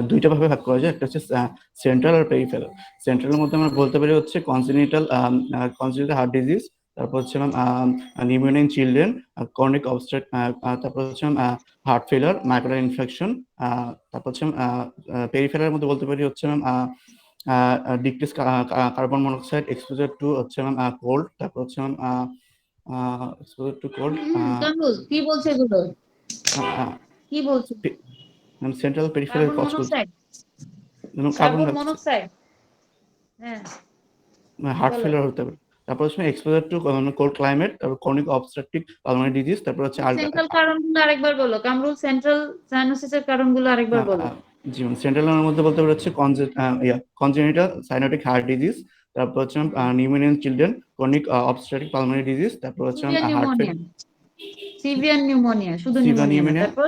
দুইটা ভাবে ভাগ করা যায়, একটা হচ্ছে সেন্ট্রাল আর পেরিফেরাল। সেন্ট্রালের মধ্যে আমরা বলতে পারি হচ্ছে কনজেনিটাল হার্ট ডিজিজ, তারপর হচ্ছে pneumonia in children, chronic abstract, তারপর হচ্ছে হার্ট ফেলার, মাইক্রোরাল ইনফেকশন। তারপর হচ্ছে পেরিফেরালের মধ্যে বলতে পারি হচ্ছে decrease carbon monoxide exposure two হচ্ছে কোল্ড, তারপর হচ্ছে এক্সপোজার টু কোল্ড।
কি বলছে এগুলো? কি বলছো?
সেন্ট্রাল পেরিফেরাল কজ করছে
কার্বন মনোক্সাইড, হ্যাঁ
হার্ট ফেলিয়ার হতে পারে। তারপর হচ্ছে এক্সপোজার টু কোল্ড ক্লাইমেট, তারপর ক্রনিক অবস্ট্রাকটিভ পালমোনারি ডিজিজ, তারপর হচ্ছে
সেন্ট্রাল কারণগুলো আরেকবার বলো। কামরুল সেন্ট্রাল সাইনোসিসের কারণগুলো আরেকবার বলো।
জি সেন্ট্রালের মধ্যে বলতে পারি হচ্ছে কনজেনিটাল সাইনোটিক হার্ট ডিজিজ, তারপর হচ্ছে pneumonia in children, chronic obstructive pulmonary disease, তারপর হচ্ছে হার্ট ফেলিয়ার,
সিভিয়ার নিউমোনিয়া, শুধু নিউমোনিয়া না, তারপর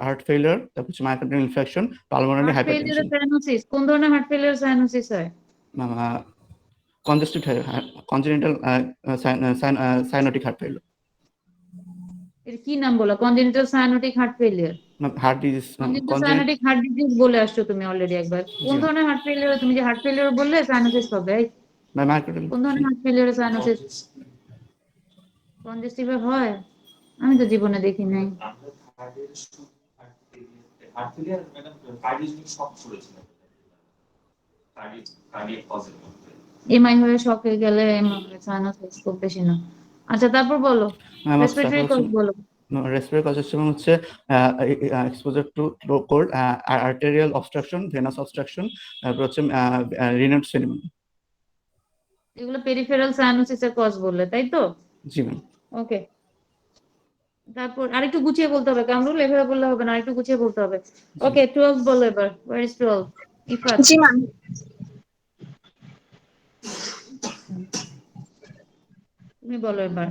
হার্ট ফেলিয়ার, তারপর হচ্ছে মাইক্রোরাল ইনফেকশন, পালমোনারি হাইপারটেনশন।
সাইনোসিস কোন ধরনের হার্ট ফেলিয়ার সাইনোসিস হয়?
Congestive congenital cyanotic heart failure.
এর কি নাম বলো? Congenital cyanotic heart failure,
heart disease.
Congenital cyanotic heart disease বলে আসছো তুমি অলরেডি একবার। কোন ধরনের হার্ট ফেলিয়ার? তুমি যে হার্ট ফেলিয়ার বললে সাইনোসিস হবে, কোন ধরনের হার্ট ফেলিয়ার সাইনোসিস কনজেস্টিভ হয়? আমি তো জীবনে দেখি নাই।
Heart failure madam cardiogenic shock করেছিল, কার্ডিয়াক কজের মধ্যে
এমআই হয়ে শক হয়ে গেলে সাইনোসিস খুব বেশি না। আচ্ছা তারপর বলো রেসপিরেটরি কজ বলো।
রেসপিরেটরি কজ হচ্ছে exposure to cold, arterial obstruction, venous obstruction, তারপর হচ্ছে রিনাল সেডিমেন্ট।
এগুলো পেরিফেরাল সাইনোসিসের কজ বললে, তাই তো?
জি ম্যাম।
ওকে, তারপর আরেকটু গুছিয়ে বলতে হবে কামরুল, এভাবে বললে হবে না, আরেকটু গুছিয়ে বলতে হবে। ওকে 12 বলো এবার। Where is 12? Ifat.
G ma'am.
তুমি বলো এবার।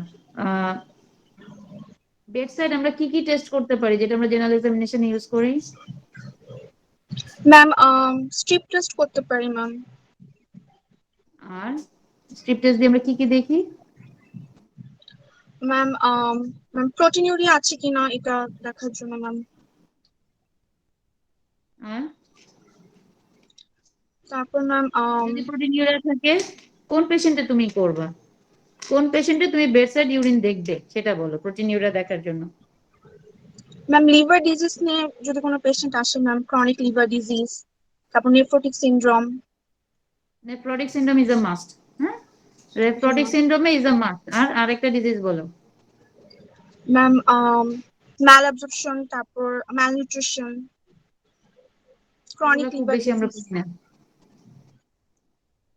বেডসাইড আমরা কি কি টেস্ট করতে পারি যেটা আমরা জেনারেল এক্সামিনেশনে ইউজ করি?
ম্যাম স্ট্রিপ টেস্ট করতে পারি ম্যাম।
আর স্ট্রিপ টেস্ট দিয়ে আমরা কি কি দেখি?
ম্যাম ম্যাম প্রোটিনিউরিয়া আছে কিনা এটা দেখার জন্য ম্যাম।
আর
তারপর ম্যাম
যদি প্রোটিনিউরিয়া থাকে কোন পেশেন্টে তুমি করবা? কোন পেশেন্টে তুমি বেডসাইড ইউরিন দেখবে সেটা বলো প্রোটিনিউরিয়া দেখার জন্য।
ম্যাম লিভার ডিজিজ নিয়ে যদি কোনো পেশেন্ট আসে ম্যাম, ক্রনিক লিভার ডিজিজ, তারপর nephrotic syndrome.
Nephrotic syndrome is a must. হ্যাঁ, নেফ্রোটিক সিনড্রোমে ইজ আ মাস্ট। আর আরেকটা ডিজিজ বলো।
ম্যাম ম্যালঅ্যাবজর্পশন, তারপর ম্যালনিউট্রিশন, ক্রনিক
এগুলো খুব
লিভার
বেশি আমরা
ডিজিজ।
বুঝি না।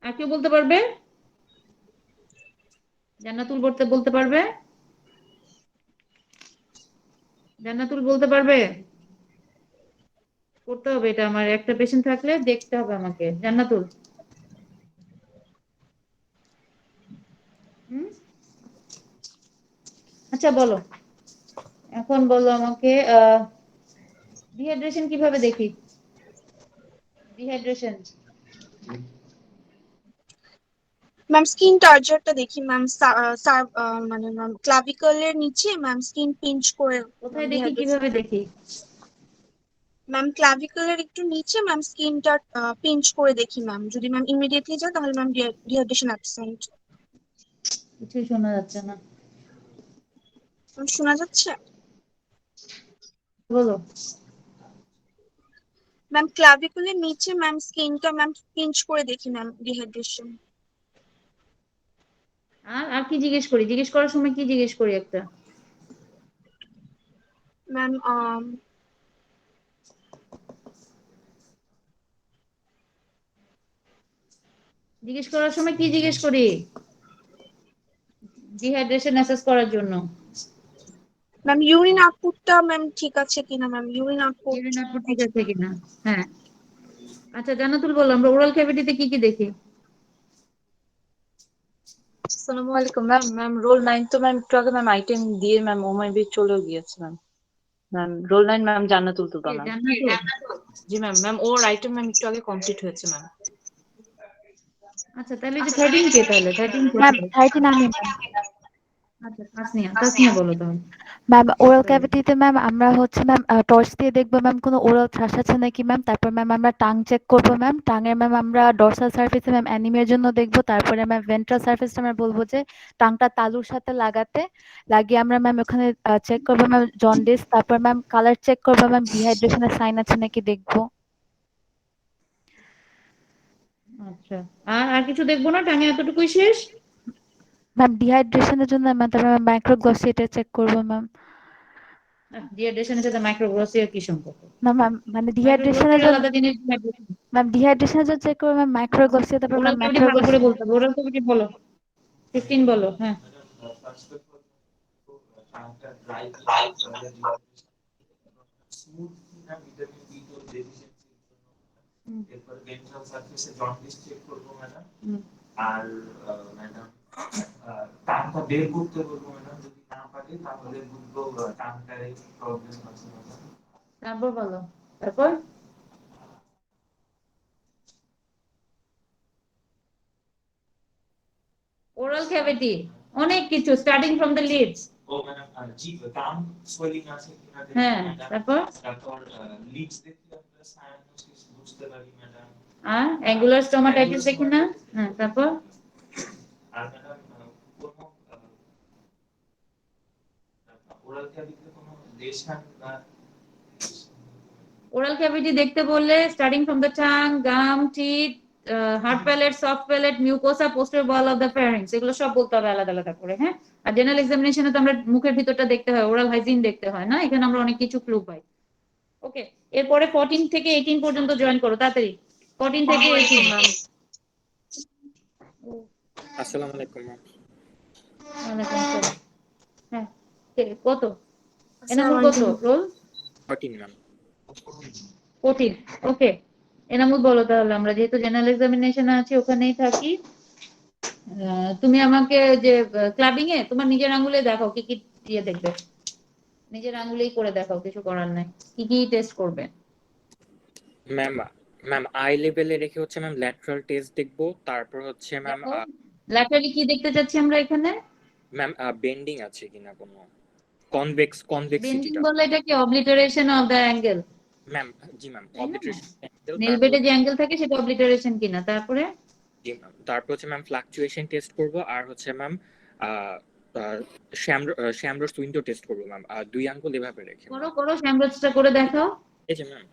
আর কেউ বলতে পারবে? জান্নাতুল বলতে পারবে? জান্নাতুল বলতে পারবে? করতে হবে এটা, আমার একটা পেশেন্ট থাকলে দেখতে হবে আমাকে। জান্নাতুল হুম, আচ্ছা বলো, এখন বলো আমাকে ডিহাইড্রেশন কিভাবে দেখি? ডিহাইড্রেশন
ম্যাম স্কিন টার্জারটা দেখি ম্যাম, মানে ম্যাম ক্লাভিকলের নিচে ম্যাম স্কিন পিঞ্চ করে
কোথায় দেখি, কিভাবে দেখি?
ম্যাম ক্লাভিকলের একটু নিচে ম্যাম স্কিনটা পিঞ্চ করে দেখি ম্যাম। যদি ম্যাম ইমিডিয়েটলি যায় তাহলে ম্যাম ডিহাইড্রেশন অ্যাবসেন্ট।
কিছুই শোনা যাচ্ছে না।
শোনা যাচ্ছে?
বলো।
ম্যাম ক্লাভিকলের নিচে ম্যাম স্কিনটা ম্যাম পিঞ্চ করে দেখি ম্যাম ডিহাইড্রেশন।
আর কি জিজ্ঞেস করি? জিজ্ঞেস করার সময় কি জিজ্ঞেস করি একটা?
ম্যাম
জিজ্ঞেস করার সময় কি জিজ্ঞেস করি ডিহাইড্রেশন অ্যাসেস করার জন্য?
ম্যাম ইউরিন আউটপুটটা ম্যাম ঠিক আছে কিনা ম্যাম, ইউরিন আউটপুট
ঠিক আছে কিনা। হ্যাঁ, আচ্ছা জান্নাতুল বলো, আমরা ওরাল ক্যাভিটিতে কি কি দেখি?
আসসালামু আলাইকুম ম্যাম। ম্যাম রোল 9 তো ম্যাম একটু আগে ম্যাম আইটেম দিয়ে ম্যাম ওমাইবি চলেও গিয়েছে ম্যাম। ম্যাম রোল 9 ম্যাম জান্নাতুল তুবা ম্যাম। জি ম্যাম। ম্যাম ওর আইটেম ম্যাম একটু আগে কমপ্লিট হয়েছে ম্যাম।
আচ্ছা তাহলে যে 13 কে, তাহলে 13 কে?
ম্যাম 13 আমি ম্যাম।
আচ্ছা তাসনিয়া বলো তাহলে।
ম্যাম ওরাল ক্যাভিটিতে ম্যাম আমরা হচ্ছে ম্যাম টর্চ দিয়ে দেখবো ম্যাম কোনো ওরাল থ্রাশ আছে নাকি ম্যাম। তারপর ম্যাম আমরা টাং চেক করবো ম্যাম। টাঙের ম্যাম আমরা ডরসাল সার্ফেসে ম্যাম অ্যানিমিয়ার জন্য দেখবো। তারপরে ম্যাম ভেন্ট্রাল সার্ফেসটা আমরা বলবো যে টাংটা তালুর সাথে লাগিয়ে আমরা ম্যাম ওখানে চেক করবো ম্যাম জন্ডিস। তারপর ম্যাম কালার চেক করবো ম্যাম ডিহাইড্রেশনের সাইন আছে নাকি দেখবো।
আচ্ছা, আর কিছু দেখবো না? টাঙে এতটুকুই শেষ?
ম্যাম ডিহাইড্রেশনের জন্য ম্যাম তারপর ম্যাম মাইক্রোগ্লসিটা চেক করবো ম্যাম।
ডিহাইড্রেশনের সাথে মাইক্রোগ্লসিয়ার কি সম্পর্ক?
না ম্যাম মানে ডিহাইড্রেশনের জন্য
আলাদা জিনিস।
ম্যাম ডিহাইড্রেশনের জন্য চেক করবো ম্যাম মাইক্রোগ্লসিয়া। তারপর
ওরাল
ম্যাম
ক্যাভিটি ভালো করে
মাইক্রোগ্লসিয়া।
বলতে হবে। ওরাল ক্যাভিটি বলো, 15 বলো। হ্যাঁ,
এরপরে ভেন্ট্রাল সারফেসে জন্ডিস চেক করব ম্যাডাম। আর ম্যাডাম টানটা বের করতে বলবো ম্যাডাম, যদি না পারি তাহলে বুঝবো টানটায় প্রবলেম আছে ম্যাডাম।
তারপর বলো। তারপর ওরাল ক্যাভিটি অনেক কিছু, স্টার্টিং ফ্রম দ্য লিডস।
ও ম্যাডাম জি, টান সোয়েলিং আছে কিনা দেখি
হ্যাঁ,
ম্যাডাম। তারপর লিডস দেখি আমরা সায়ানোসিস বুঝতে পারি ম্যাডাম।
আর অ্যাঙ্গুলার স্টোমাটাইটিস দেখি না? হ্যাঁ, তারপর
আর ম্যাডাম কোনো ওরাল ক্যাভিটিতে কোনো লেশন বা
ওরাল ক্যাভিটি দেখতে বললে starting from the tongue, gum, teeth, hard palate, soft palate, mucosa, posterior wall of the pharynx, এগুলো সব বলতে হবে আলাদা আলাদা করে। হ্যাঁ, আর জেনারেল এক্সামিনেশনে তো আমরা মুখের ভিতরটা দেখতে হয়, ওরাল হাইজিন দেখতে হয় না? এখানে আমরা অনেক কিছু ক্লু পাই। ওকে, এরপরে 14 থেকে 18 পর্যন্ত জয়েন করো তাড়াতাড়ি। 14 থেকে 18 ম্যাম।
আসসালামু আলাইকুম ম্যাম।
ওয়ালাইকুম আসসালাম। হ্যাঁ, কত এনামুল, কত রোল?
14 ম্যাম।
14। ওকে, এনামুল বলো তাহলে, আমরা যেহেতু জেনারেল এক্সামিনেশন আছে ওখানেই থাকি। তুমি আমাকে যে ক্লাবিং এ তোমার নিজের আঙ্গুলে দেখাও কি কি দিয়ে দেখবে। নিজের আঙুলেই করে দেখাও, কিছু করার নাই। কি কি টেস্ট করবে?
ম্যাম ম্যাম আই লেভেলে রেখে হচ্ছে ম্যাম ল্যাটারাল টেস্ট দেখবো, তারপর হচ্ছে ম্যাম
ল্যাটারালি কি দেখতে চাচ্ছি আমরা এখানে?
ম্যাম বেন্ডিং আছে কিনা কোনো,
বেন্ডিং
কনভেক্সিটিটা।
বললে এটা কি obliteration of the angle?
Ma'am জি ম্যাম অবলিটারেশন অ্যাঙ্গেল,
নেল
তারপর
বেডে যে অ্যাঙ্গেল থাকে সেটা অবলিটারেশন কিনা, তারপরে
জি ম্যাম তারপর হচ্ছে ম্যাম ফ্লাকচুয়েশন টেস্ট করব, আর হচ্ছে ম্যাম শ্যামরস উইন্ডো টেস্ট করবো ম্যাম, দুই আঙ্গুল এভাবে রেখে।
করো করো, শ্যামরসটা করে দেখাও।
এই যে ম্যাম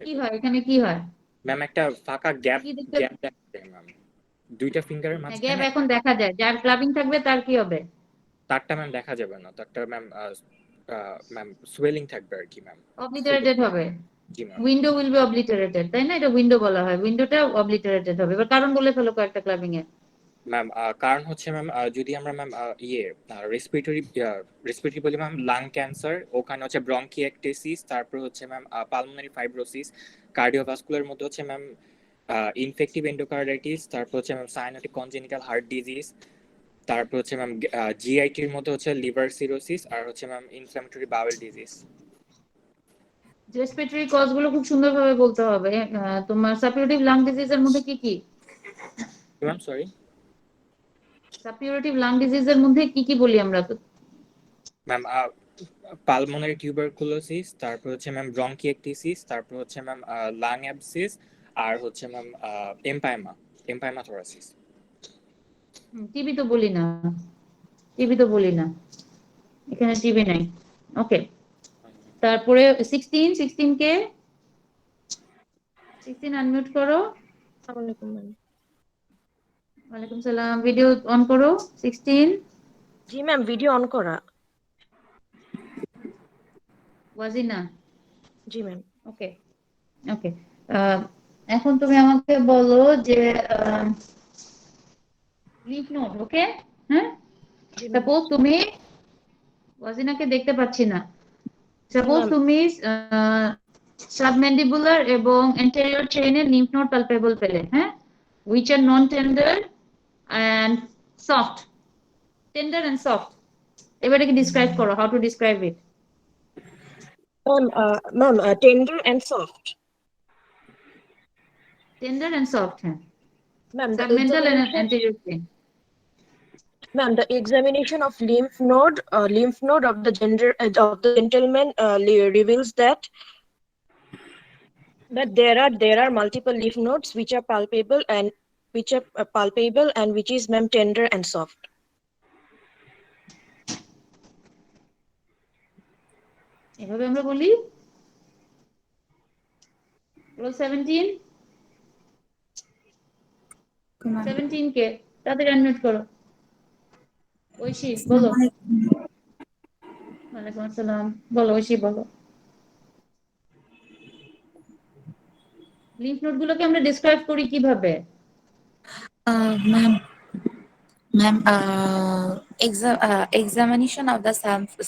কি হয় এখানে, কি হয়?
ম্যাম একটা ফাঁকা গ্যাপ
কি দেখতে?
গ্যাপ দেখতে ম্যাম, দুইটা ফিঙ্গারের
গ্যাপ
মাঝখানে।
এখন দেখা যায়, যার ক্লাবিং থাকবে তার কি হবে?
তারটা ম্যাম দেখা যাবে না, তারটা ম্যাম ম্যাম সোয়েলিং থাকবে আর কি ম্যাম।
অবলিটারেটেড হবে।
জি ম্যাম।
উইন্ডো উইল বি অবলিটারেটেড, তাই না? এটা উইন্ডো বলা হয়, উইন্ডোটা অবলিটারেটেড হবে। এবার কারণ বলে ফেলো কয়েকটা ক্লাবিং এর।
ম্যাম কারণ হচ্ছে ম্যাম যদি আমরা ম্যাম রেসপিরেটরি বলি ম্যাম, লাং ক্যান্সার, ওখানে হচ্ছে ব্রঙ্কিয়েক্টেসিস, তারপর হচ্ছে ম্যাম পালমোনারি ফাইব্রোসিস, কার্ডিওভাস্কুলার মধ্যে হচ্ছে ম্যাম ইনফেক্টিভ এন্ডোকার্ডাইটিস, তারপর হচ্ছে ma'am cyanotic congenital heart disease, তারপর হচ্ছে ম্যাম জিআইটির মধ্যে হচ্ছে লিভার সিরোসিস, আর হচ্ছে ma'am inflammatory bowel disease.
Respiratory cause গুলো খুব সুন্দরভাবে বলতে হবে। তোমার সাপিউরেটিভ লাং ডিজিজের মধ্যে কি কি?
ম্যাম সরি
সাপিউরেটিভ লাং ডিজিজের মধ্যে কি কি বলি আমরা? তো
ম্যাম পালমোনারি টিউবারকুলোসিস, তারপর হচ্ছে ম্যাম ব্রঙ্কিয়েক্টিসিস, তারপর হচ্ছে ম্যাম লাং অ্যাবসিস, আর হচ্ছে ম্যাম এম্পাইমা থোরাসিস।
টিবি তো বলি না, টিবি তো বলি না, এখানে টিবি নাই। ওকে, তারপরে 16 কে 16 আনমিউট করো।
আসসালামু আলাইকুম ম্যাম।
ওয়ালাইকুম সালাম, ভিডিও অন করো 16।
জি ম্যাম, ভিডিও অন করা।
ওয়াজিনা।
জি ম্যাম।
ওকে ওকে, এখন তুমি আমাকে বলো যে লিফ নোড। ওকে, হ্যাঁ, সাপোজ তুমি ওয়াজিনাকে দেখতে পাচ্ছি না, সাপোজ তুমি সাবম্যান্ডিবুলার এবং anterior চেইনের লিম্ফ নোড পালপেবল পেলে, হ্যাঁ, which are non tender and soft, tender and soft। এবারে কি ডিসক্রাইব করো, how to describe it?
Ma'am, tender and soft.
Tender and soft, হ্যাঁ,
Ma'am, the
submental and
examination,
anterior chain।
ma'am, the examination of lymph node of the gentleman reveals that there are multiple lymph nodes which are palpable and which is ma'am tender and soft.
এভাবে আমরা বলি। Role 17 কে তাদের unmute করো। ঐশী বলো। ওয়ালাইকুম আসসালাম, বলো ঐশী বলো। লিম্ফ নোড গুলোকে আমরা ডিসক্রাইব করি কিভাবে?
Ma'am, examination of the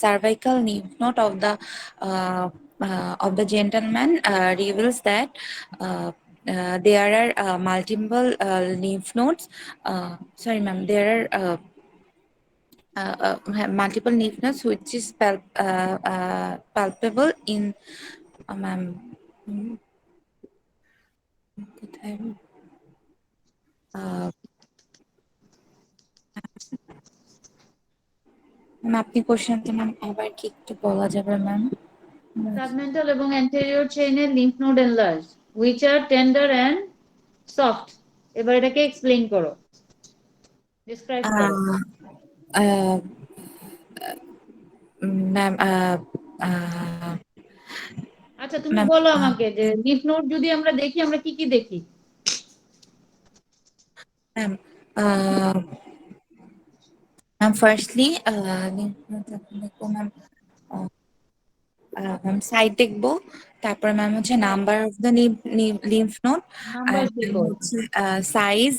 cervical lymph node of the gentleman reveals that there are multiple lymph nodes. Sorry, ma'am. There are multiple lymph nodes which is palpable in, ma'am. আপনি কোশ্চেনটা ma'am আবার কি একটু বলা যাবে ma'am?
Submental এবং anterior চেইনের lymph node enlarge which are tender and soft। এবার এটাকে এক্সপ্লেইন করো, ডেসক্রাইব করো।
ম্যাম
আচ্ছা, তুমি বলো আমাকে যে লিম্ফ নোড যদি আমরা দেখি, আমরা কি কি দেখি?
ম্যাম ফার্স্টলি ম্যাম সাইড দেখবো, তারপর ম্যাম হচ্ছে number of the lymph node, আর হচ্ছে সাইজ,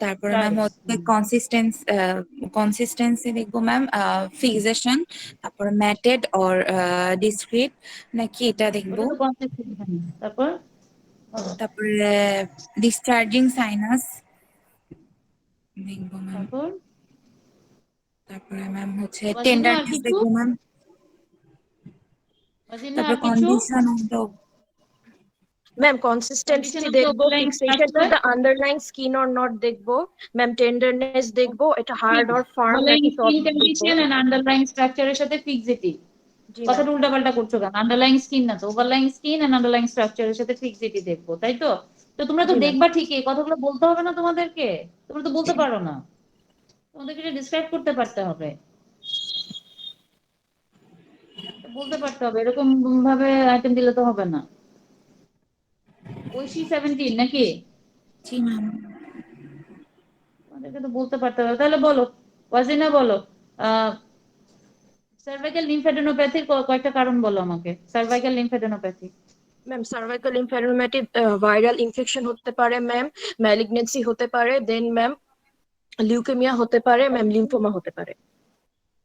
তারপরে ম্যাম হচ্ছে কনসিস্টেন্সি দেখবো ম্যাম, ফিক্সেশন, তারপর ম্যাটেড অর ডিসক্রিট নাকি এটা দেখবো, তারপরে ডিসচার্জিং সাইনাস দেখবো ম্যাম, তারপরে ম্যাম হচ্ছে টেন্ডারনেস দেখবো ম্যাম,
ওয়াজিনা
তারপর
আর কিছু
condition of the
ma'am
condition
consistency
of the
দেখবো,
overlying
fixation to
structure,
the underlying skin or not দেখবো, ম্যাম টেন্ডারনেস দেখবো, এটা হার্ড অর ফার্ম
ওভারলাইং
নাকি
স্কিন
সফট দেখবো।
কন্ডিশন এন্ড আন্ডারলাইং স্ট্রাকচারের সাথে ফিক্সিটি।
জি ম্যাম।
কথাটা উল্টাপাল্টা করছো কেন? আন্ডারলাইং স্কিন না তো, ওভারলাইং স্কিন এন্ড আন্ডারলাইং স্ট্রাকচারের সাথে ফিক্সিটি দেখবো, তাই তো? তো তোমরা তো
জি ম্যাম।
দেখবা ঠিকই, এই কথাগুলো বলতে হবে না তোমাদেরকে? তোমরা তো বলতে পারো না, তোমাদেরকে এটা ডিসক্রাইব করতে পারতে হবে, বলতে পারতে হবে, এরকম ভাবে আইটেম দিলে তো হবে না। ঐশী 17 নাকি?
জি ম্যাম।
তোমাদেরকে তো বলতে পারতে হবে, তাহলে বলো ওয়াজিনা বলো, সার্ভাইকাল লিম্ফ্যাডেনোপ্যাথির কয়েকটা কারণ বলো আমাকে। Cervical lymphadenopathy
ma'am cervical lymphadenopathy viral infection হতে পারে ম্যাম, ম্যালিগনেন্সি হতে পারে, দেন ম্যাম লিউকেমিয়া হতে পারে, ম্যাম লিম্ফোমা হতে পারে।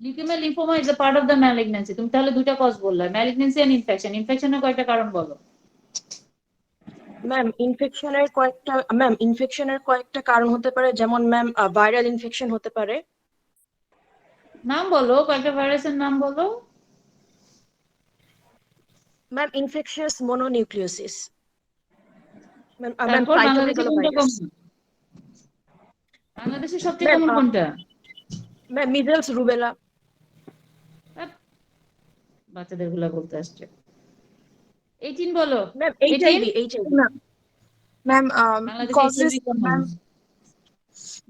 Leukaemia lymphoma is a part of the malignancy. তুমি তাহলে দুইটা কজ বললে, ম্যালিগন্যান্সি এন্ড ইনফেকশন। ইনফেকশনের কয়টা কারণ বলো।
ম্যাম ইনফেকশনের কয়েকটা কারণ হতে পারে, যেমন ম্যাম ভাইরাল ইনফেকশন হতে পারে।
নাম বলো, কয়েকটা ভাইরাসের নাম বলো।
ম্যাম ইনফেকশাস মনোনিউক্লিওসিস, ম্যাম
তারপর বাংলাদেশে কোনটা
সাইটোমেগালোভাইরাস।
কমন? বাংলাদেশে সবচেয়ে
ম্যাম
কমন কোনটা?
Ma'am measles rubella.
বাচ্চাদের গুলা বলতে আসছে। 18 বলো।
Ma'am
18
HIV.
ম্যাম
বাংলাদেশে
কজেস
HIV কমন।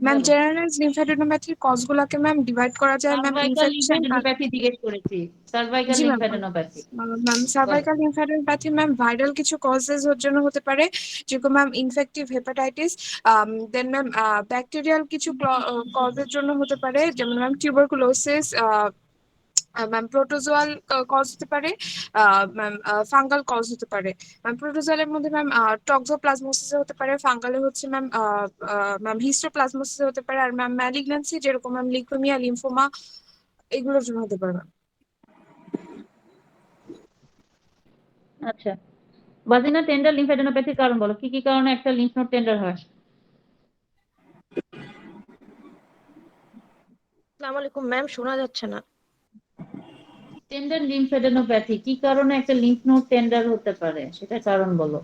ম্যাম
বলো।
জেনারেলাইজ লিম্ফ্যাডেনোপ্যাথির কজগুলোকে ম্যাম ডিভাইড করা যায় ম্যাম
সার্ভাইকাল
ইনফেকশন আর
লিম্ফ্যাডেনোপ্যাথি জিজ্ঞেস করেছি, সার্ভাইকাল
জি ma'am.
Lymphadenopathy
ma'am cervical lymphadenopathy ma'am viral কিছু কজেস এর জন্য হতে পারে, যেরকম ma'am infective hepatitis, then ma'am bacterial কিছু কজের জন্য হতে পারে, যেমন ma'am tuberculosis, ma'am protozoal cause হতে পারে, ম্যাম ফাঙ্গাল কজ হতে পারে। ম্যাম প্রোটোজোয়ালের মধ্যে ম্যাম টক্সোপ্লাজমোসিস হতে পারে, ফাঙ্গালে হচ্ছে ম্যাম ম্যাম হিস্টোপ্লাজমোসিস হতে পারে, আর ম্যাম ম্যালিগন্যান্সি যেরকম ম্যাম লিউকেমিয়া লিম্ফোমা এগুলোর জন্য হতে পারে।
আচ্ছা, বাজিনা টেন্ডার লিম্ফ্যাডেনোপ্যাথির কারণ বলো, কি কি কারণে একটা লিম্ফ নোড টেন্ডার হয়?
আসসালামু আলাইকুম ম্যাম, শোনা যাচ্ছে না।
টেন্ডার লিম্ফ্যাডেনোপ্যাথি কি কারণে একটা লিম্ফ নোড টেন্ডার হতে পারে, সেটা কারণ বলো।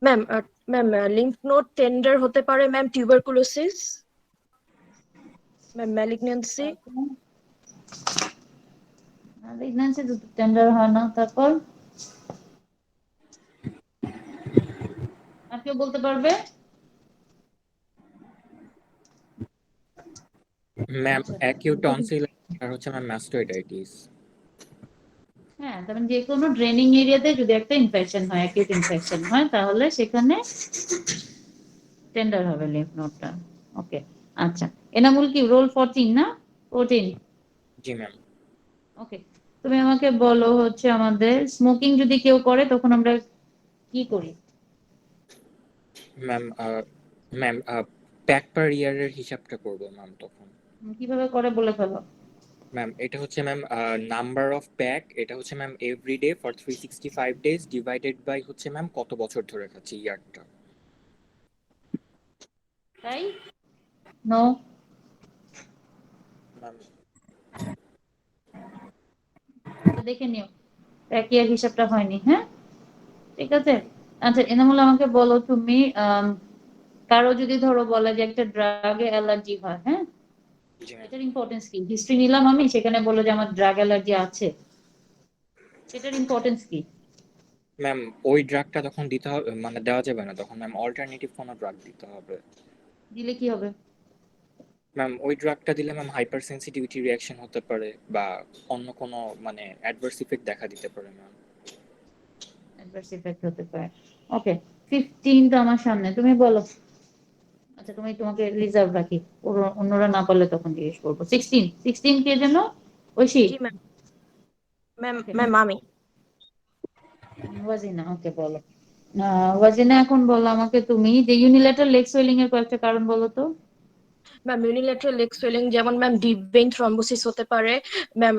ম্যাম লিম্ফ নোড টেন্ডার হতে পারে ma'am tuberculosis, ma'am malignancy.
Malignancy tender হয় না, তারপর আর কেউ বলতে পারবে?
ম্যাম
আচ্ছা,
অ্যাকিউট টনসিল আর হচ্ছে ম্যাম ম্যাস্টোইডাইটিস।
হ্যাঁ, তার মানে যে কোনো ড্রেনিং এরিয়াতে যদি একটা ইনফেকশন হয়, অ্যাকিউট ইনফেকশন হয়, তাহলে সেখানে টেন্ডার হবে লিম্ফ নোডটা। ওকে, আচ্ছা। এনামুল কি রোল 14 না 14?
জি ম্যাম।
ওকে, তুমি আমাকে বলো হচ্ছে আমাদের স্মোকিং যদি কেউ করে তখন আমরা কি করি?
ম্যাম ম্যাম প্যাক পার ইয়ারের হিসাবটা করবো ম্যাম তখন।
কিভাবে করে বলে ফেলো।
ম্যাম এটা হচ্ছে ম্যাম নাম্বার অফ প্যাক, এটা হচ্ছে ma'am everyday for 365 days divided by হচ্ছে ম্যাম কত বছর ধরে খাচ্ছি, ইয়ারটা।
তাই নো
ম্যাম
দেখে নিও, প্যাক ইয়ার হিসাবটা হয়নি। হ্যাঁ, ঠিক আছে। আচ্ছা, এনামুল আমাকে বলো তুমি, কারো যদি ধরো বলে যে একটা ড্রাগে অ্যালার্জি হয়, হ্যাঁ, এটার ইম্পর্টেন্স কি? হিস্ট্রি নিলাম আমি, সেখানে বললো যে আমার ড্রাগ অ্যালার্জি আছে, সেটার ইম্পর্টেন্স কি?
ম্যাম ওই ড্রাগটা তখন দিতে হবে, মানে দেওয়া যাবে না তখন ম্যাম, অল্টারনেটিভ কোনো ড্রাগ দিতে হবে।
দিলে কি হবে?
ম্যাম ওই ড্রাগটা দিলে ম্যাম হাইপার সেন্সিটিভিটি রিঅ্যাকশন হতে পারে বা অন্য কোনো মানে অ্যাডভার্স ইফেক্ট দেখা দিতে পারে ম্যাম।
অ্যাডভার্স ইফেক্ট হতে পারে। ওকে, 15 তো আমার সামনে, তুমি বলো। আচ্ছা, তোমাকে রিজার্ভ রাখি, অন্যরা না পারলে তখন জিজ্ঞেস করবো। 16 কে যেন? ঐশী?
জি ম্যাম। ম্যাম আমি।
ওয়াজিনা, ওকে বলো। ওয়াজিনা এখন বলো আমাকে তুমি যে ইউনিল্যাটারাল লেগ সোয়েলিং এর কয়েকটা কারণ বলো তো।
ম্যাম ইউনিল্যাটারাল লেগ সোয়েলিং যেমন ম্যাম ডিপ ভেইন থ্রম্বোসিস হতে পারে, ম্যাম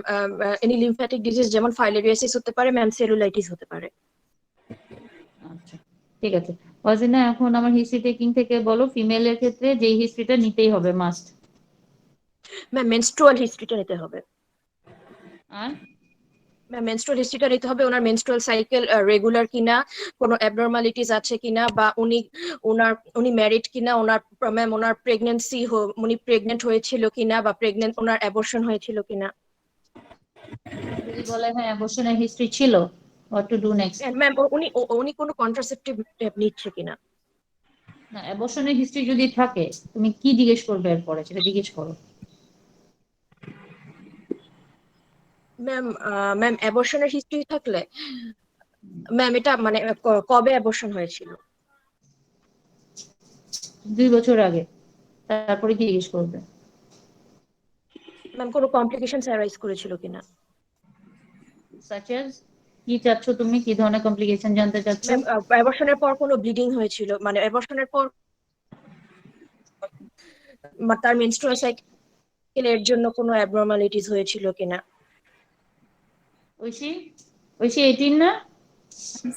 এনি লিম্ফ্যাটিক ডিজিজ যেমন ফাইলেরিয়াসিস হতে পারে, ম্যাম সেলুলাইটিস হতে পারে।
আচ্ছা, ঠিক আছে। ওয়াজিনা এখন আমার হিস্ট্রি টেকিং থেকে বলো, ফিমেলের ক্ষেত্রে যেই হিস্ট্রিটা নিতেই হবে মাস্ট।
ম্যাম মেনস্ট্রুয়াল হিস্ট্রিটা নিতে হবে।
আর
মেনস্ট্রুয়াল হিস্ট্রিটা নিতে হবে, ওনার মেনস্ট্রুয়াল সাইকেল রেগুলার কিনা, কোনো অ্যাবনর্মালিটিস আছে কিনা, বা উনি ম্যারিড কিনা, ওনার প্রেগনেন্সি, উনি প্রেগনেন্ট হয়েছিল কিনা, বা ওনার অ্যাবর্শন হয়েছিল কিনা।
যদি বলে হ্যাঁ অ্যাবর্শনের হিস্ট্রি ছিল, what to do next?
Ma'am উনি কোনো কন্ট্রাসেপটিভ নিচ্ছে কিনা।
না, অ্যাবর্শনের হিস্ট্রি যদি থাকে তুমি কি জিজ্ঞেস করবে এরপরে, সেটা জিজ্ঞেস করো।
ম্যাম অ্যাবর্শনের হিস্ট্রি থাকলে ম্যাম এটা মানে কবে অ্যাবর্শন হয়েছিল?
2 বছর আগে। তারপরে কি জিজ্ঞেস করবে?
ম্যাম কোনো কমপ্লিকেশনস অ্যারাইজ করেছিল কিনা।
সাচ এজ কি চাচ্ছ তুমি, কি ধরনের কমপ্লিকেশন জানতে চাচ্ছ?
ম্যাম অ্যাবর্শনের পর কোনো ব্লিডিং হয়েছিল, মানে অ্যাবর্শনের পর তার মেনস্ট্রুয়াল সাইকেলের জন্য কোনো অ্যাবনর্মালিটিস হয়েছিল কিনা।
ঐশী 18 না?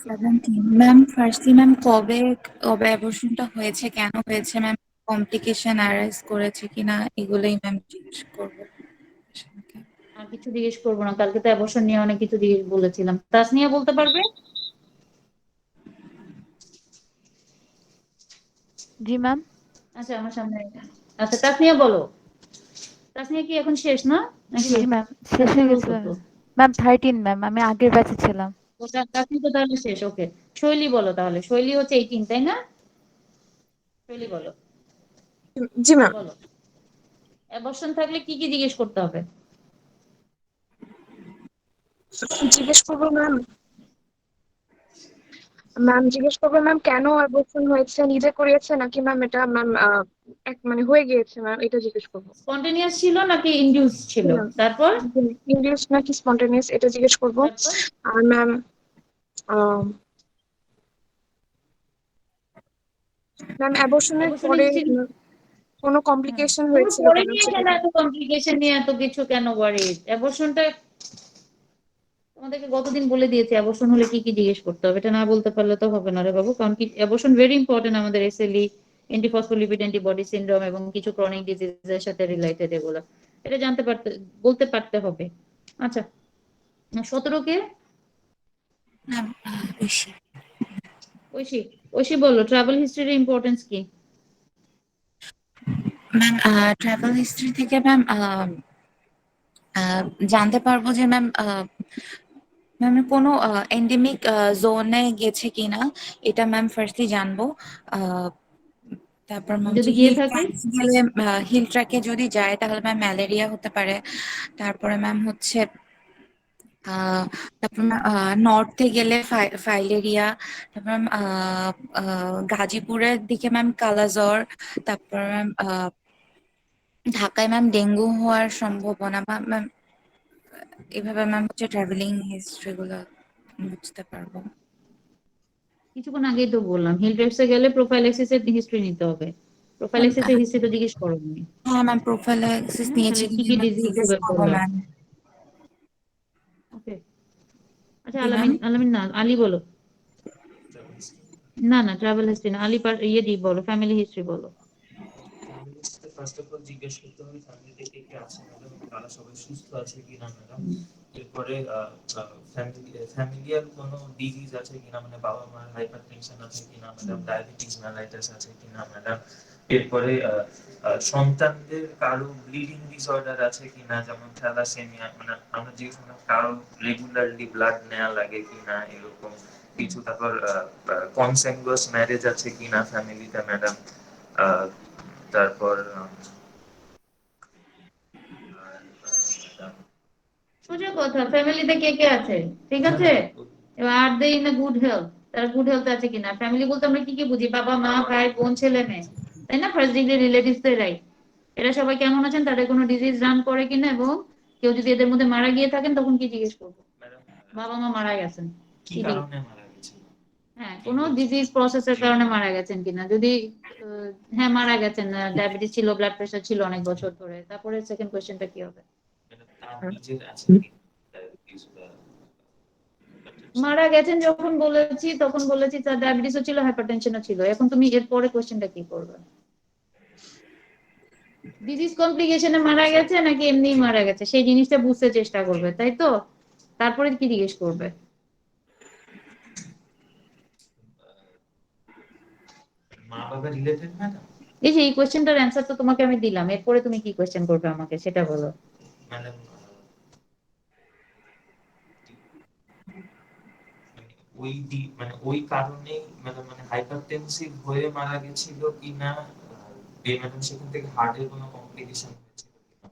17 ম্যাম। ফার্স্টলি ম্যাম কবে কবে অ্যাবর্শনটা হয়েছে, কেন হয়েছে ম্যাম, কমপ্লিকেশন অ্যারাইজ করেছে কিনা, এগুলোই ম্যাম জিজ্ঞেস করবো।
আর কিছু জিজ্ঞেস করবো না, কালকে তো অ্যাবর্শন নিয়ে অনেক কিছু জিজ্ঞেস বলেছিলাম। তাসনিয়া বলতে পারবে?
জি ম্যাম।
আচ্ছা আমার সামনে, আচ্ছা তাসনিয়া বলো। তাসনিয়া কি এখন শেষ না নাকি?
জি ম্যাম, শেষ হয়ে গেছে ম্যাম। 13 ম্যাম, আমি আগের ব্যাচে ছিলাম।
ওটা তাসনিয়া তো তাহলে শেষ। ওকে, শৈলী বলো তাহলে। শৈলী হচ্ছে 18 তাই না? শৈলী বলো।
জি ম্যাম।
বলো, অ্যাবর্শন থাকলে কি কি জিজ্ঞেস করতে হবে?
জিজ্ঞেস করবো ম্যাম কেন অ্যাবর্শন হয়েছে, নিজে করিয়েছে নাকি ম্যাম এটা ম্যাম মানে হয়ে গিয়েছে ম্যাম, এটা জিজ্ঞেস করবো।
স্পন্টেনিয়াস ছিল নাকি ইনডিউস ছিল? তারপর
ইংলিশ নাকি স্পন্টেনিয়াস এটা জিজ্ঞেস করবো। আর ম্যাম অ্যাবর্শনের পরে কোনো কমপ্লিকেশন হয়েছিল
পরে
কেন?
নিয়ে কেন এত কমপ্লিকেশন নিয়ে এত কিছু কেন ওয়ারিড? অ্যাবর্শনটা তোমাদেরকে গতদিন বলে দিয়েছি, অ্যাবর্শন হলে কি কি জিজ্ঞেস করতে হবে। এটা না বলতে পারলে তো হবে না রে বাবু, কারণ কি অ্যাবর্শন ভেরি ইম্পর্টেন্ট আমাদের এসএলই, অ্যান্টিফসফোলিপিড অ্যান্টিবডি সিনড্রোম এবং কিছু ক্রনিক ডিজিজের সাথে রিলেটেড, এগুলো এটা জানতে পারতে বলতে পারতে হবে। আচ্ছা 17 কে? ঐশী ঐশী বলো, ট্রাভেল হিস্ট্রির ইম্পর্টেন্স কি?
ম্যাম ট্রাভেল হিস্ট্রি থেকে ম্যাম জানতে পারবো যে ম্যাম ম্যাম কোনো এন্ডেমিক জোনে গেছে কিনা, এটা ম্যাম ফার্স্টলি জানবো। তারপর ম্যাম
যদি গিয়ে থাকে
হিল ট্র্যাকে যদি যায় তাহলে ম্যাম ম্যালেরিয়া হতে পারে। তারপরে ম্যাম হচ্ছে তারপর নর্থে গেলে ফাইলেরিয়া, তারপর ম্যাম গাজীপুরের দিকে ম্যাম কালাজ্বর, তারপর ম্যাম ঢাকায় ম্যাম ডেঙ্গু হওয়ার সম্ভাবনা। ম্যাম এভাবে ম্যাম হচ্ছে ট্রাভেলিং হিস্ট্রি গুলো বুঝতে পারবো।
কিছুক্ষণ আগেই তো বললাম, হিল ট্রেপসে গেলে প্রোফাইলাইসিস এর হিস্ট্রি নিতে হবে। প্রোফাইলাইসিস এর হিস্ট্রি তো জিজ্ঞেস করোনি।
হ্যাঁ ম্যাম প্রোফাইলাইসিস নিয়েছি,
কি কি ডিজিজ
জিজ্ঞেস
হবে
করবো ম্যাম।
ওকে আচ্ছা আলামিন না আলী বলো। না না ট্রাভেল হিস্ট্রি না, আলী ইয়ে দি বলো, ফ্যামিলি হিস্ট্রি বলো।
ফার্স্ট অফ অল জিজ্ঞেস করতে হবে ফ্যামিলিতে কে কে আছে ম্যাডাম, তারা সবাই সুস্থ আছে কিনা ম্যাডাম। এরপরে ফ্যামিলিয়ার কোনো ডিজিজ আছে কিনা, মানে বাবা মার হাইপারটেনশন আছে কিনা ম্যাডাম, ডায়াবেটিস মেলাইটাস আছে কিনা ম্যাডাম। এরপরে সন্তানদের কারো ব্লিডিং ডিসঅর্ডার আছে কিনা, যেমন থ্যালাসেমিয়া, মানে আমরা জিজ্ঞেস করলাম কারো রেগুলারলি ব্লাড নেওয়া লাগে কিনা এরকম কিছু। তারপর কনসেনগুয়াস ম্যারেজ আছে কিনা ফ্যামিলিতে ম্যাডাম। তারপর
সোজা কথা, ফ্যামিলিতে কে কে আছে, ঠিক আছে? এবার আর দে ইন গুড হেলথ, তারা গুড হেলথ আছে কিনা। ফ্যামিলি বলতে আমরা কি কি বুঝি? বাবা মা ভাই বোন ছেলে মেয়ে, তাই না? ফার্স্ট ডিগ্রি রিলেটিভস এরাই, এরা সবাই কেমন আছেন, তাদের কোনো ডিজিজ রান করে কিনা, এবং কেউ যদি এদের মধ্যে মারা গিয়ে থাকেন তখন কি জিজ্ঞেস করবো? বাবা মা মারা গেছেন
কি কারণে মারা গেছে,
হ্যাঁ কোনো ডিজিজ প্রসেসের কারণে মারা গেছেন কিনা। যদি হ্যাঁ মারা গেছেন, ডায়াবেটিস ছিল, ব্লাড প্রেশার ছিল অনেক বছর ধরে, তারপরে সেকেন্ড কোশ্চেনটা কি হবে? মারা গেছেন যখন বলেছি তখন বলেছি তার ডায়াবেটিসও ছিল, হাইপারটেনশনও ছিল। এখন তুমি এর পরে কোশ্চেনটা কি করবে? ডিজিজ কমপ্লিকেশনে মারা গেছে নাকি এমনি মারা গেছে সেই জিনিসটা বুঝতে চেষ্টা করবে, তাই তো? তারপরে কি জিজ্ঞেস করবে?
মা বাবা রিলেটেড ম্যাডাম?
এই যে এই কোশ্চেনটার অ্যান্সার তো তোমাকে আমি দিলাম, এরপরে তুমি কি কোশ্চেন করবে আমাকে সেটা বলো।
ম্যাডাম মানে ওই কারণেই মানে হাইপারটেনসিভ হয়ে মারা গেছিল কিনা, ম্যাডাম সেখান থেকে হার্টের কোনো কমপ্লিকেশন হয়েছিল কিনা?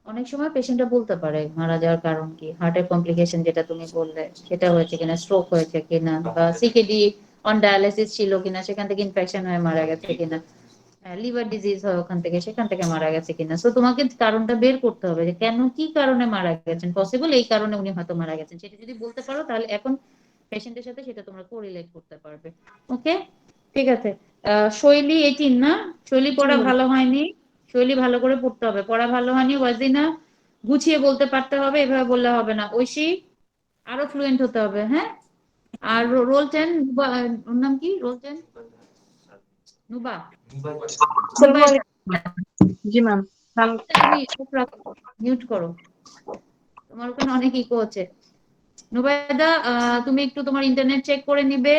অনেক সময় পেশেন্টরা বলতে পারে মারা যাওয়ার কারণ কি, হার্টের কমপ্লিকেশন যেটা তুমি বললে সেটা হয়েছে কিনা, স্ট্রোক হয়েছে কিনা, বা সিকেডি অন ডায়ালিসিস ছিল কিনা, সেখান থেকে ইনফেকশন হয়ে মারা গেছে কিনা, লিভার ডিজিজ হয় ওখান থেকে, সেখান থেকে মারা গেছে কিনা। সো তোমাকে কারণটা বের করতে হবে যে কেন, কি কারণে মারা গেছেন, পসিবল এই কারণে উনি হয়তো মারা গেছেন, সেটা যদি বলতে পারো তাহলে এখন পেশেন্টের সাথে সেটা তোমরা কোরিলেট করতে পারবে। ওকে, ঠিক আছে। শৈলী 18 না? শৈলী পড়া ভালো হয়নি, শৈলী ভালো করে পড়তে হবে, পড়া ভালো হয়নি। ওয়াজিনা গুছিয়ে বলতে পারতে হবে, এভাবে বললে হবে না। ঐশী আরো ফ্লুয়েন্ট হতে হবে, হ্যাঁ। আর রোল 10 ওর নাম কি? রোল 10 নুবা।
জি ম্যাম।
তুমি মিউট করো, তোমার ওখানে অনেক ইকো হচ্ছে। নুবাইদা তুমি একটু তোমার ইন্টারনেট চেক করে নিবে,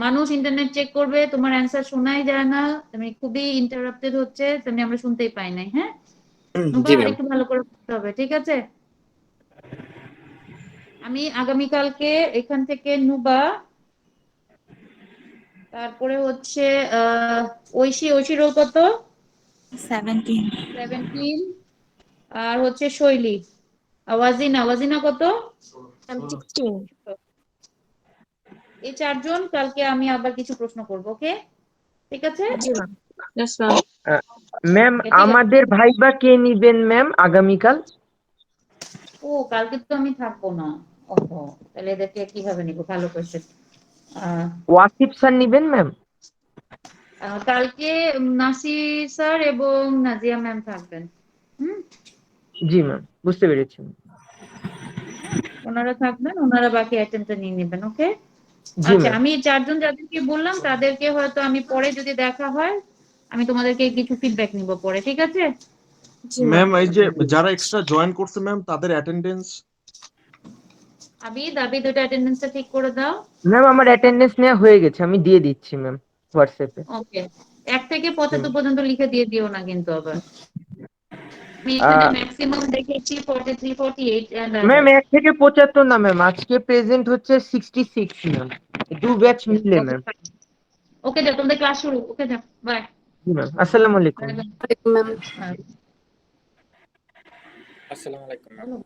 মানুষ ইন্টারনেট চেক করবে, তোমার অ্যান্সার শোনাই যায় না, তুমি খুবই ইন্টারাপ্টেড হচ্ছে, তুমি আমরা শুনতেই পাই নাই। হ্যাঁ নুবা,
জি
আর
ম্যাম।
একটু ভালো করে পড়তে হবে, ঠিক আছে? আমি আগামীকালকে এখান থেকে নুবা, তারপরে হচ্ছে ঐশী, ঐশী রোল কত? 17। আর হচ্ছে শৈলী, ওয়াজিনা, ওয়াজিনা কত?
16।
এই 4 জন কালকে আমি আবার কিছু প্রশ্ন করব, ওকে? ঠিক আছে।
জি ম্যাম। Yes ma'am.
ম্যাম
ঠিক আছে।
আমাদের ভাইবা কে নিবেন ম্যাম আগামীকাল?
ও কালকে তো আমি থাকবো না। ওহো, তাহলে এদেরকে কিভাবে নিব? ভালো কোশ্চেন।
ওয়াসিফ স্যার নিবেন ম্যাম?
কালকে নাসির স্যার এবং নাজিয়া ম্যাম থাকবেন।
জি ম্যাম, বুঝতে পেরেছি।
ওনারা থাকবেন, ওনারা বাকি আইটেমটা নিয়ে নেবেন, ওকে?
জি
আচ্ছা,
ম্যাম।
আমি 4 জন যাদেরকে বললাম তাদেরকে হয়তো আমি পরে যদি দেখা হয় আমি তোমাদেরকে কিছু ফিডব্যাক নিব পরে, ঠিক আছে?
ম্যাম এই যে যারা এক্সট্রা জয়েন করছে ম্যাম তাদের অ্যাটেন্ডেন্স?
আবিদ, আবিদ ওটা অ্যাটেন্ডেন্সটা ঠিক করে দাও।
ম্যাম আমার অ্যাটেন্ডেন্স নেওয়া হয়ে গেছে, আমি দিয়ে দিচ্ছি ম্যাম হোয়াটসঅ্যাপে।
ওকে, 1 থেকে 75 পর্যন্ত লিখে দিয়ে দিও না কিন্তু আবার। আমি এখানে ম্যাক্সিমাম দেখেছি 43 48 এন্ড
ম্যাম 1 থেকে 75 না ম্যাম, আজকে প্রেজেন্ট হচ্ছে 66 ম্যাম, 2 ব্যাচ মিলে ম্যাম।
ওকে যাও, তোমাদের ক্লাস শুরু। ওকে যাও, বাই।
জি ম্যাম, আসসালামু আলাইকুম।
ম্যাম।
আসসালামু আলাইকুম ম্যাম।